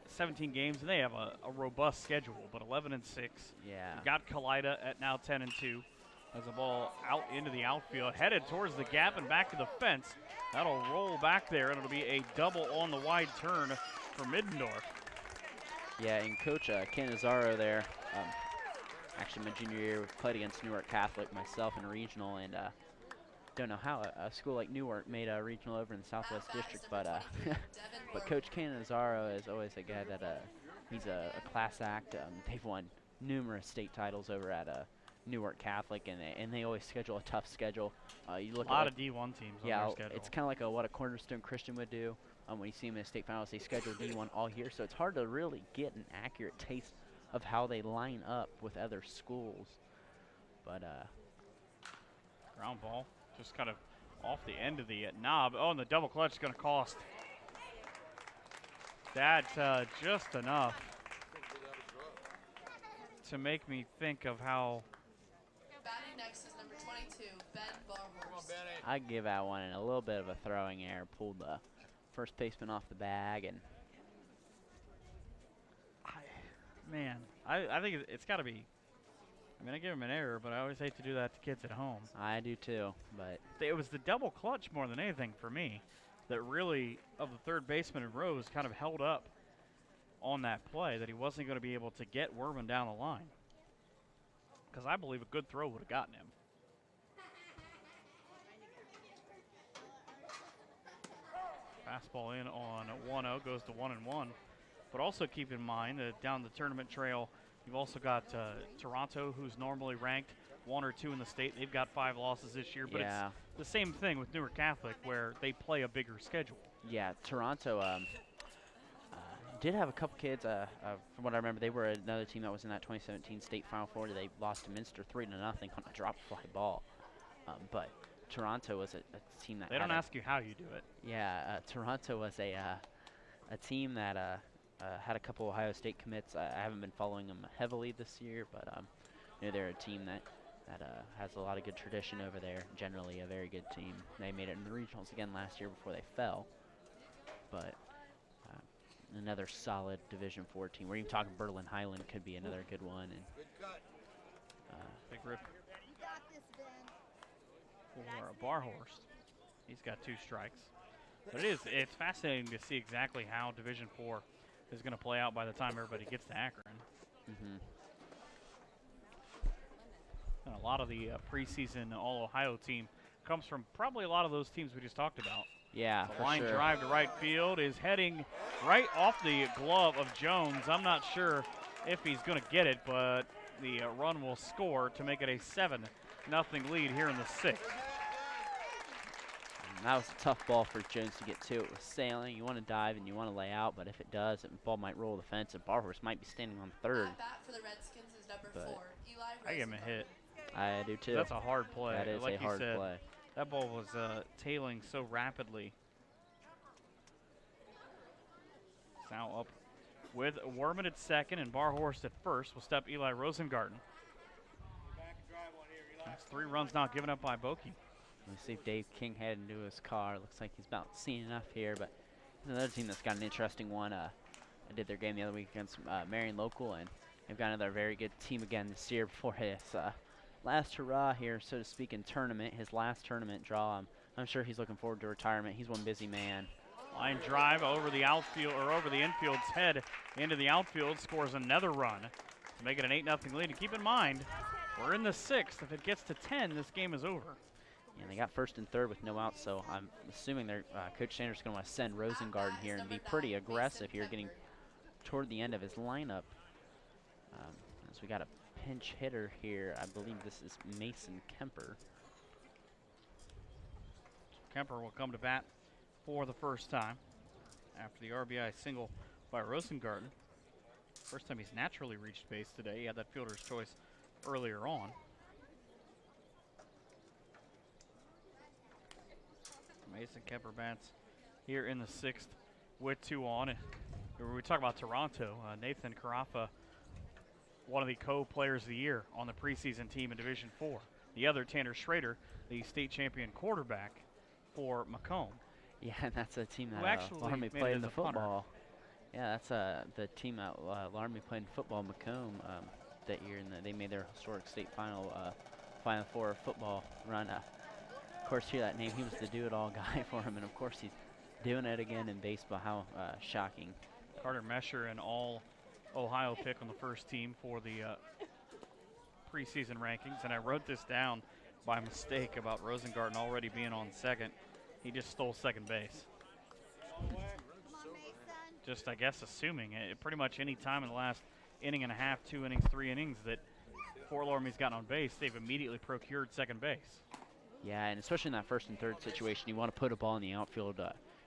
17 games, and they have a robust schedule, but 11-6. Yeah. You've got Kalida at now 10-2. As the ball out into the outfield, headed towards the gap and back to the fence. That'll roll back there, and it'll be a double on the wide turn for Middendorf. Yeah, and Coach Ken Nazaro there, actually my junior year, played against Newark Catholic myself in a regional, and don't know how a school like Newark made a regional over in the Southwest District, but but Coach Ken Nazaro is always a guy that he's a class act. They've won numerous state titles over at Newark Catholic, and they always schedule a tough schedule. You look a lot at of D1 teams yeah, on their schedule. It's kind of like what a Cornerstone Christian would do. when you see them in the state finals. They schedule D1 all year, so it's hard to really get an accurate taste of how they line up with other schools. But ground ball, just kind of off the end of the knob. Oh, and the double clutch is going to cost. That's just enough to make me think of how. Batting next is number 22, Ben Barhorst. I give that one a little bit of a throwing error. Pulled the first baseman off the bag, and Man, I think it's got to be. I'm going to give him an error, but I always hate to do that to kids at home. I do too, but it was the double clutch more than anything for me that really, of the third baseman and Rose, kind of held up on that play, that he wasn't going to be able to get Werman down the line. Because I believe a good throw would have gotten him. Fastball in on 1-0, goes to 1-1. But also keep in mind that down the tournament trail, you've also got Toronto, who's normally ranked 1 or 2 in the state. They've got 5 losses this year, but it's the same thing with Newark Catholic, where they play a bigger schedule. Yeah, Toronto did have a couple kids. From what I remember, they were another team that was in that 2017 state Final Four. They lost to Minster 3-0 on a drop fly ball. But Toronto was a team that they don't ask you how you do it. Yeah, Toronto was a team that had a couple Ohio State commits. I haven't been following them heavily this year, but they're a team that has a lot of good tradition over there. Generally, a very good team. They made it in the regionals again last year before they fell. But another solid Division IV team. We're even talking Berlin Highland could be another good one. And big rip for Barhorst. He's got 2 strikes. But it's fascinating to see exactly how Division IV is going to play out by the time everybody gets to Akron. And a lot of the preseason All-Ohio team comes from probably a lot of those teams we just talked about. Yeah, the line drive to right field is heading right off the glove of Jones. I'm not sure if he's going to get it, but the run will score to make it a 7-0 lead here in the 6th. And that was a tough ball for Jones to get to. It was sailing. You want to dive and you want to lay out, but if it does, the ball might roll the fence, and Barhorst might be standing on third. At bat for the Redskins is number 4, Eli I give him a hit. I do too. That's a hard play. That is like a hard said, play. That ball was tailing so rapidly. Now up with Werman at second and Barhorst at first. Will step Eli Rosengarten. That's 3 runs now given up by Boki. Let's see if Dave King headed into his car. Looks like he's about seen enough here, but another team that's got an interesting one. I did their game the other week against Marion Local, and they've got another very good team again this year before his last hurrah here, so to speak, in tournament, his last tournament draw. I'm sure he's looking forward to retirement. He's one busy man. Line drive over the outfield, or over the infield's head into the outfield, scores another run to make it an 8-0 lead. And keep in mind, we're in the 6th. If it gets to 10, this game is over. And they got first and third with no outs, so I'm assuming their Coach Sanders is going to want to send Rosengarten here and be pretty aggressive here, getting toward the end of his lineup. As we got a pinch hitter here, I believe this is Mason Kemper. Kemper will come to bat for the first time after the RBI single by Rosengarten. First time he's naturally reached base today. He had that fielder's choice earlier on. Mason Kemper bats here in the 6th with 2 on. When we talk about Toronto, Nathan Carafa, one of the co-players of the year on the preseason team in Division IV. The other, Tanner Schrader, the state champion quarterback for Macomb. Yeah, and that's a team that actually Loramie played in the football. Yeah, that's the team that Loramie played in football, Macomb, that year, and they made their historic state Final Four football run. Of course, hear that name, he was the do-it-all guy for him, and of course he's doing it again in baseball. How shocking. Carter Mesher, an all-Ohio pick on the first team for the preseason rankings, and I wrote this down by mistake about Rosengarten already being on second. He just stole second base. Just, I guess, assuming it pretty much any time in the last inning and a half, 2 innings, 3 innings that Fort Loramie's gotten on base, they've immediately procured second base. Yeah, and especially in that first and third situation, you want to put a ball in the outfield.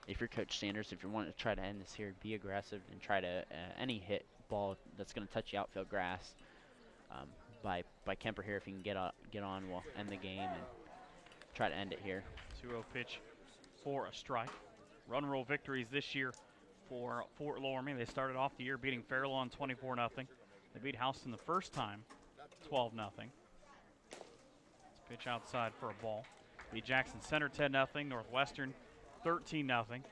if you're Coach Sanders, if you want to try to end this here, be aggressive and try to any hit ball that's going to touch the outfield grass by Kemper here. If he can get on, we'll end the game and try to end it here. 2-0 pitch for a strike. Run rule victories this year for Fort Loramie. They started off the year beating Fairlawn 24-0. They beat Houston the first time 12-0. Pitch outside for a ball. Beat Jackson Center 10-0. Northwestern 13-0.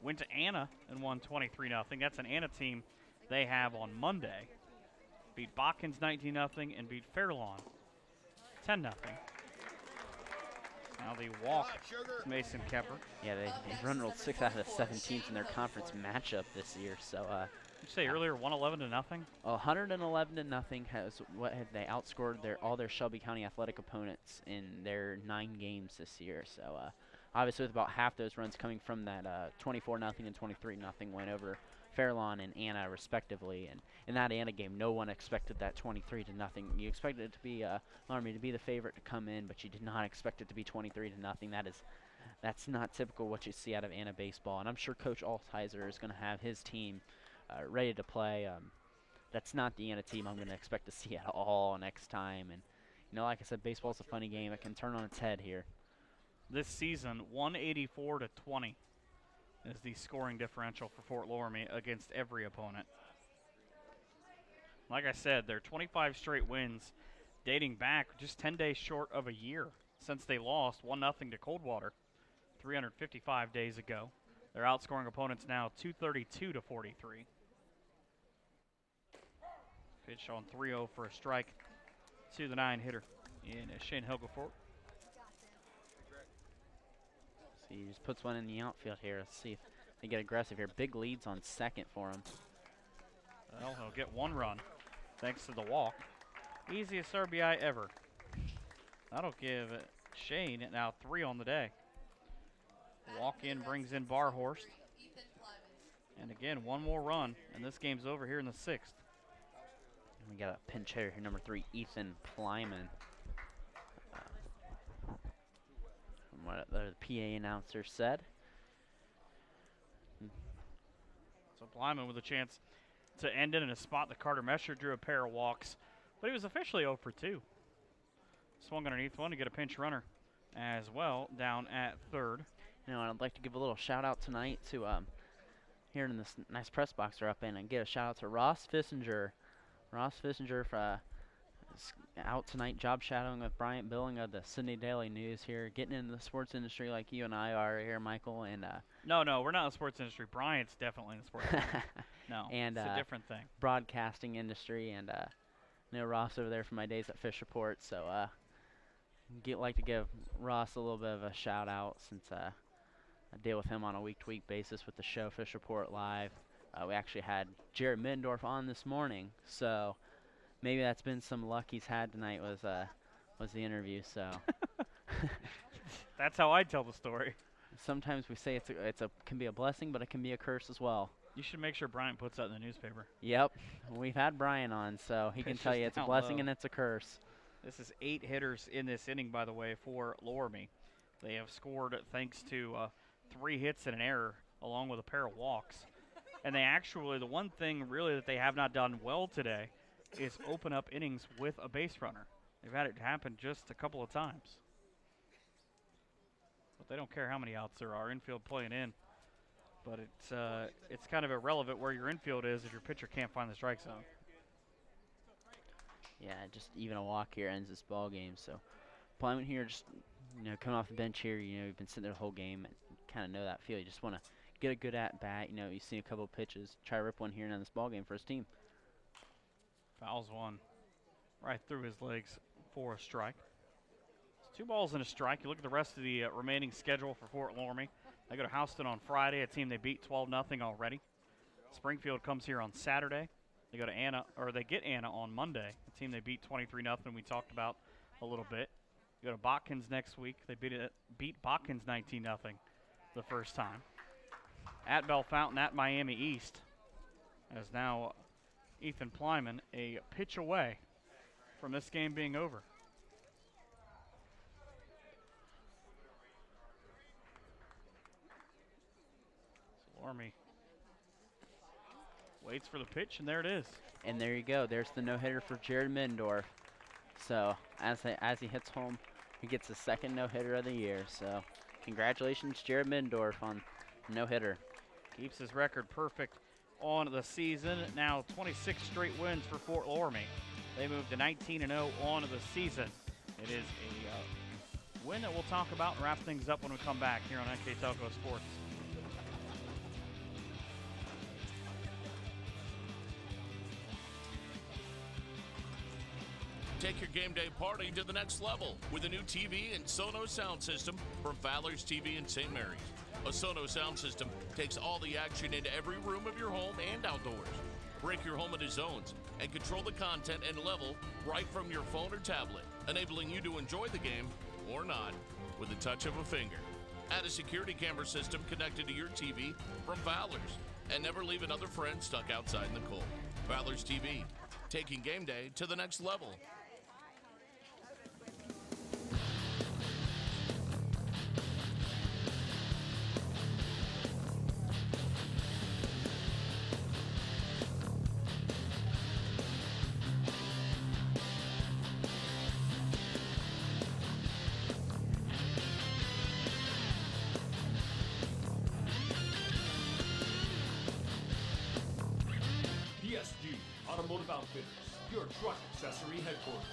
Went to Anna and won 23-0. That's an Anna team they have on Monday. Beat Botkins 19-0 and beat Fairlawn 10-0. Now the walk to Mason Kemper. Yeah, they've run rolled 6 out of the 7 teams in their conference matchup this year. So you say earlier 111-0? 111-0 has what had they outscored all their Shelby County Athletic opponents in their 9 games this year. So obviously with about half those runs coming from that 24-0 and 23-0 win over Fairlawn and Anna respectively. And in that Anna game, no one expected that 23-0. You expected it to be Loramie to be the favorite to come in, but you did not expect it to be 23-0. That's not typical what you see out of Anna baseball. And I'm sure Coach Altizer is going to have his team ready to play. That's not the Anna team I'm going to expect to see at all next time. And like I said, baseball's a funny game. It can turn on its head here. This season, 184-20 is the scoring differential for Fort Loramie against every opponent. Like I said, their 25 straight wins dating back just 10 days short of a year since they lost 1-0 to Coldwater 355 days ago. They're outscoring opponents now 232-43. Pitch on 3-0 for a strike to the 9-hitter in Shane Hilgefort. So he just puts one in the outfield here. Let's see if they get aggressive here. Big leads on second for him. Well, he'll get 1 run thanks to the walk. Easiest RBI ever. That'll give Shane now 3 on the day. Walk in brings in Barhorst. And again, 1 more run, and this game's over here in the 6th. We got a pinch hitter here, number 3, Ethan Plyman. From what the PA announcer said. So Plyman with a chance to end it in a spot that Carter Mesher drew a pair of walks, but he was officially 0 for 2. Swung underneath one to get a pinch runner as well down at third. I'd like to give a little shout out tonight to here in this nice press box we're up in, and give a shout out to Ross Fissinger. Ross Fissinger is out tonight job shadowing with Bryant Billing of the Sydney Daily News here, getting into the sports industry like you and I are here, Michael. And No, we're not in the sports industry. Bryant's definitely in the sports industry. No, and, it's a different thing. Broadcasting industry, and Ross over there from my days at Fish Report. So like to give Ross a little bit of a shout out since I deal with him on a week-to-week basis with the show Fish Report Live. We actually had Jared Middendorf on this morning, so maybe that's been some luck he's had tonight was the interview. So that's how I tell the story. Sometimes we say it can be a blessing, but it can be a curse as well. You should make sure Brian puts that in the newspaper. Yep, we've had Brian on, so he can tell you it's a blessing and it's a curse. This is 8 hitters in this inning, by the way, for Loramie. They have scored thanks to 3 hits and an error, along with a pair of walks. And they actually, the one thing really that they have not done well today is open up innings with a base runner. They've had it happen just a couple of times. But they don't care how many outs there are, infield playing in. But it's kind of irrelevant where your infield is if your pitcher can't find the strike zone. Yeah, just even a walk here ends this ball game. So Plyman here just coming off the bench here, you've been sitting there the whole game and kind of know that feel. You just want to get a good at bat. You've seen a couple of pitches, try to rip one here and end this ball game for his team. Fouls one right through his legs for a strike. It's 2 balls and a strike. You look at the rest of the remaining schedule for Fort Loramie. They go to Houston on Friday, a team they beat 12-0 already. Springfield comes here on Saturday. They go to Anna, or they get Anna on Monday, a team they beat 23-0. We talked about a little bit. You go to Botkins next week. They beat Botkins 19-0 the first time. At Bell Fountain, at Miami East, as now Ethan Plyman a pitch away from this game being over. Loramie waits for the pitch, and there it is. And there you go. There's the no-hitter for Jared Middendorf. So as he hits home, he gets his second no-hitter of the year. So congratulations, Jared Middendorf, on no-hitter. Keeps his record perfect on the season. Now 26 straight wins for Fort Loramie. They move to 19-0 on the season. It is a win that we'll talk about and wrap things up when we come back here on NKTelco Sports. Take your game day party to the next level with a new TV and Sonos sound system from Fowler's TV in St. Mary's. A Sonos sound system takes all the action into every room of your home and outdoors. Break your home into zones and control the content and level right from your phone or tablet, enabling you to enjoy the game or not with the touch of a finger. Add a security camera system connected to your TV from Fowler's, and never leave another friend stuck outside in the cold. Fowler's TV, taking game day to the next level. Automotive Outfitters, your truck accessory headquarters.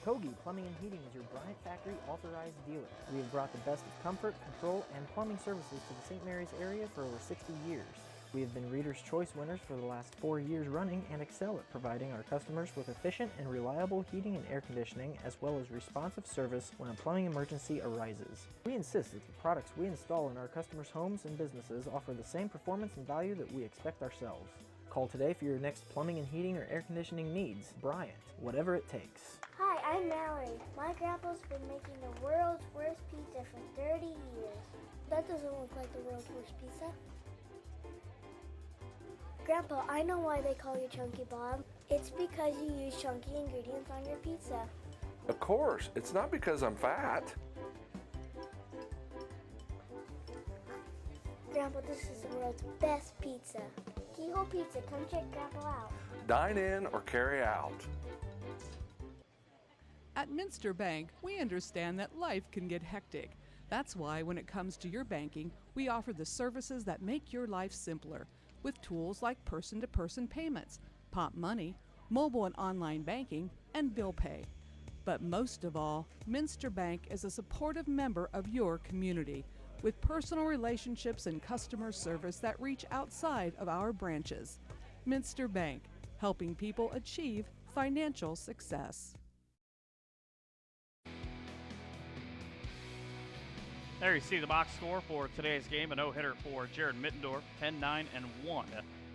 Kogi Plumbing and Heating is your Bryant Factory authorized dealer. We have brought the best of comfort, control, and plumbing services to the St. Mary's area for over 60 years. We have been Reader's Choice winners for the last 4 years running and excel at providing our customers with efficient and reliable heating and air conditioning, as well as responsive service when a plumbing emergency arises. We insist that the products we install in our customers' homes and businesses offer the same performance and value that we expect ourselves. Call today for your next plumbing and heating or air conditioning needs. Bryant, whatever it takes. Hi, I'm Mallory. My grandpa's been making the world's worst pizza for 30 years. That doesn't look like the world's worst pizza. Grandpa, I know why they call you Chunky Bob. It's because you use chunky ingredients on your pizza. Of course, it's not because I'm fat. Grandpa, this is the world's best pizza. Keyhole Pizza, come check Grandpa out. Dine in or carry out. At Minster Bank, we understand that life can get hectic. That's why when it comes to your banking, we offer the services that make your life simpler, with tools like person-to-person payments, Pop Money, mobile and online banking, and bill pay. But most of all, Minster Bank is a supportive member of your community, with personal relationships and customer service that reach outside of our branches. Minster Bank, helping people achieve financial success. There you see the box score for today's game. A no-hitter for Jared Middendorf, 10-9-1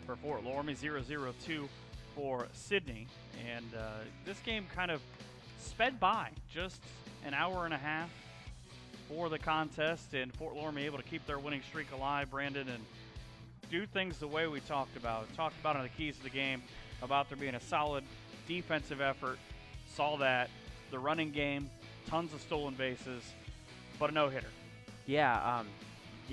for Fort Loramie, 0-0-2 for Sidney. And this game kind of sped by, just an hour and a half for the contest, and Fort Loramie able to keep their winning streak alive, Brandon, and do things the way we talked about. Talked about on the keys of the game, about there being a solid defensive effort. Saw that. The running game, tons of stolen bases, but a no-hitter. Yeah,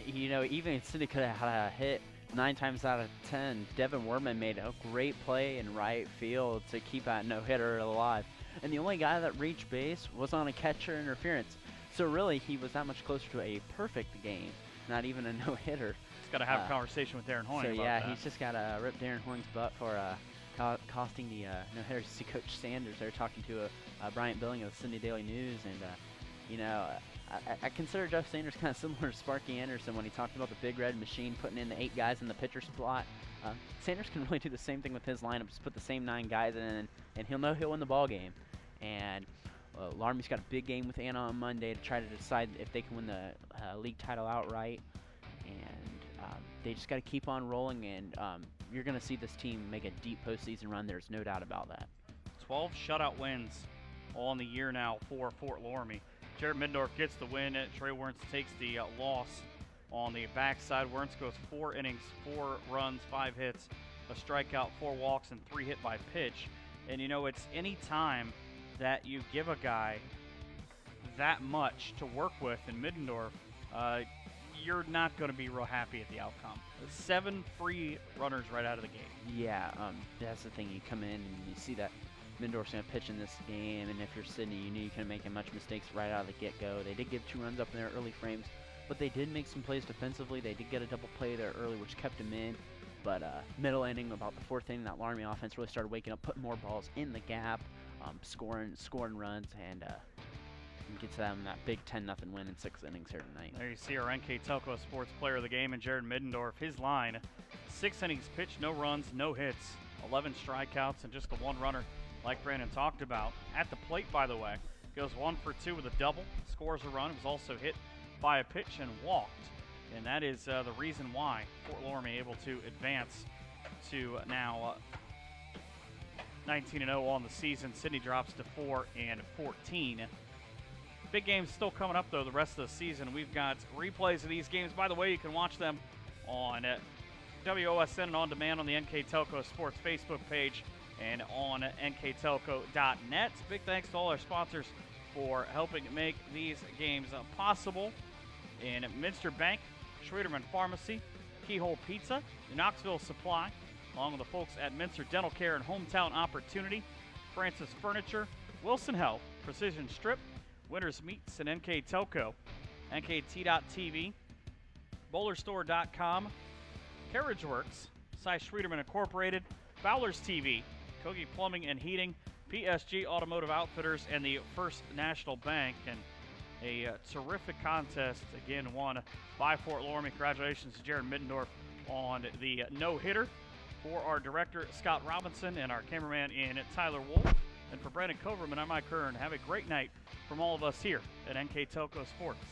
you know, even if Sidney could have had a hit 9 times out of 10, Devin Werman made a great play in right field to keep that no-hitter alive. And the only guy that reached base was on a catcher interference. So really, he was that much closer to a perfect game, not even a no-hitter. He's got to have a conversation with Darren Hoying so about yeah, that. he's just got to rip Darren Hoying's butt for costing the no-hitter. You see Coach Sanders there talking to Bryant Billing of the Sydney Daily News, and you know, I consider Jeff Sanders kind of similar to Sparky Anderson when he talked about the Big Red Machine putting in the 8 guys in the pitcher slot. Sanders can really do the same thing with his lineup, just put the same 9 guys in, and he'll know he'll win the ball game. And Loramie's got a big game with Anna on Monday to try to decide if they can win the league title outright. And they just got to keep on rolling, and you're going to see this team make a deep postseason run. There's no doubt about that. 12 shutout wins on the year now for Fort Loramie. Jared Middendorf gets the win. Trey Wernz takes the loss on the backside. Wernz goes 4 innings, 4 runs, 5 hits, a strikeout, 4 walks, and 3 hit by pitch. And, you know, it's any time that you give a guy that much to work with in Middendorf, you're not going to be real happy at the outcome. 7 free runners right out of the gate. Yeah, that's the thing. You come in and you see that Mindorf's going to pitch in this game, and if you're Sidney, you knew you couldn't make much mistakes right out of the get-go. They did give 2 runs up in their early frames, but they did make some plays defensively. They did get a double play there early, which kept them in. But middle inning, about the 4th inning, that Loramie offense really started waking up, putting more balls in the gap, scoring runs, and gets them that big 10-0 win in 6 innings here tonight. There you see our NKTelco Sports Player of the Game, and Jared Middendorf. His line, 6 innings pitched, no runs, no hits, 11 strikeouts, and just the 1 runner, like Brandon talked about. At the plate, by the way, goes 1 for 2 with a double, scores a run, was also hit by a pitch and walked. And that is the reason why Fort Loramie able to advance to now 19-0 on the season. Sidney drops to 4-14. Big games still coming up, though, the rest of the season. We've got replays of these games. By the way, you can watch them on WOSN and on demand on the NKTelco Sports Facebook page and on nktelco.net. Big thanks to all our sponsors for helping make these games possible. In Minster Bank, Schwederman Pharmacy, Keyhole Pizza, the Knoxville Supply, along with the folks at Minster Dental Care and Hometown Opportunity, Francis Furniture, Wilson Health, Precision Strip, Winners Meats, and NKTelco, NKT.TV, BowlerStore.com, Carriage Works, Cy Schwederman Incorporated, Fowler's TV, Kogi Plumbing and Heating, PSG Automotive Outfitters, and the First National Bank. And a terrific contest, again, won by Fort Loramie. Congratulations to Jared Middendorf on the no-hitter. For our director, Scott Robinson, and our cameraman in Tyler Wolf. And for Brandon Coverman, I'm Mike Kern. Have a great night from all of us here at NKTelco Sports.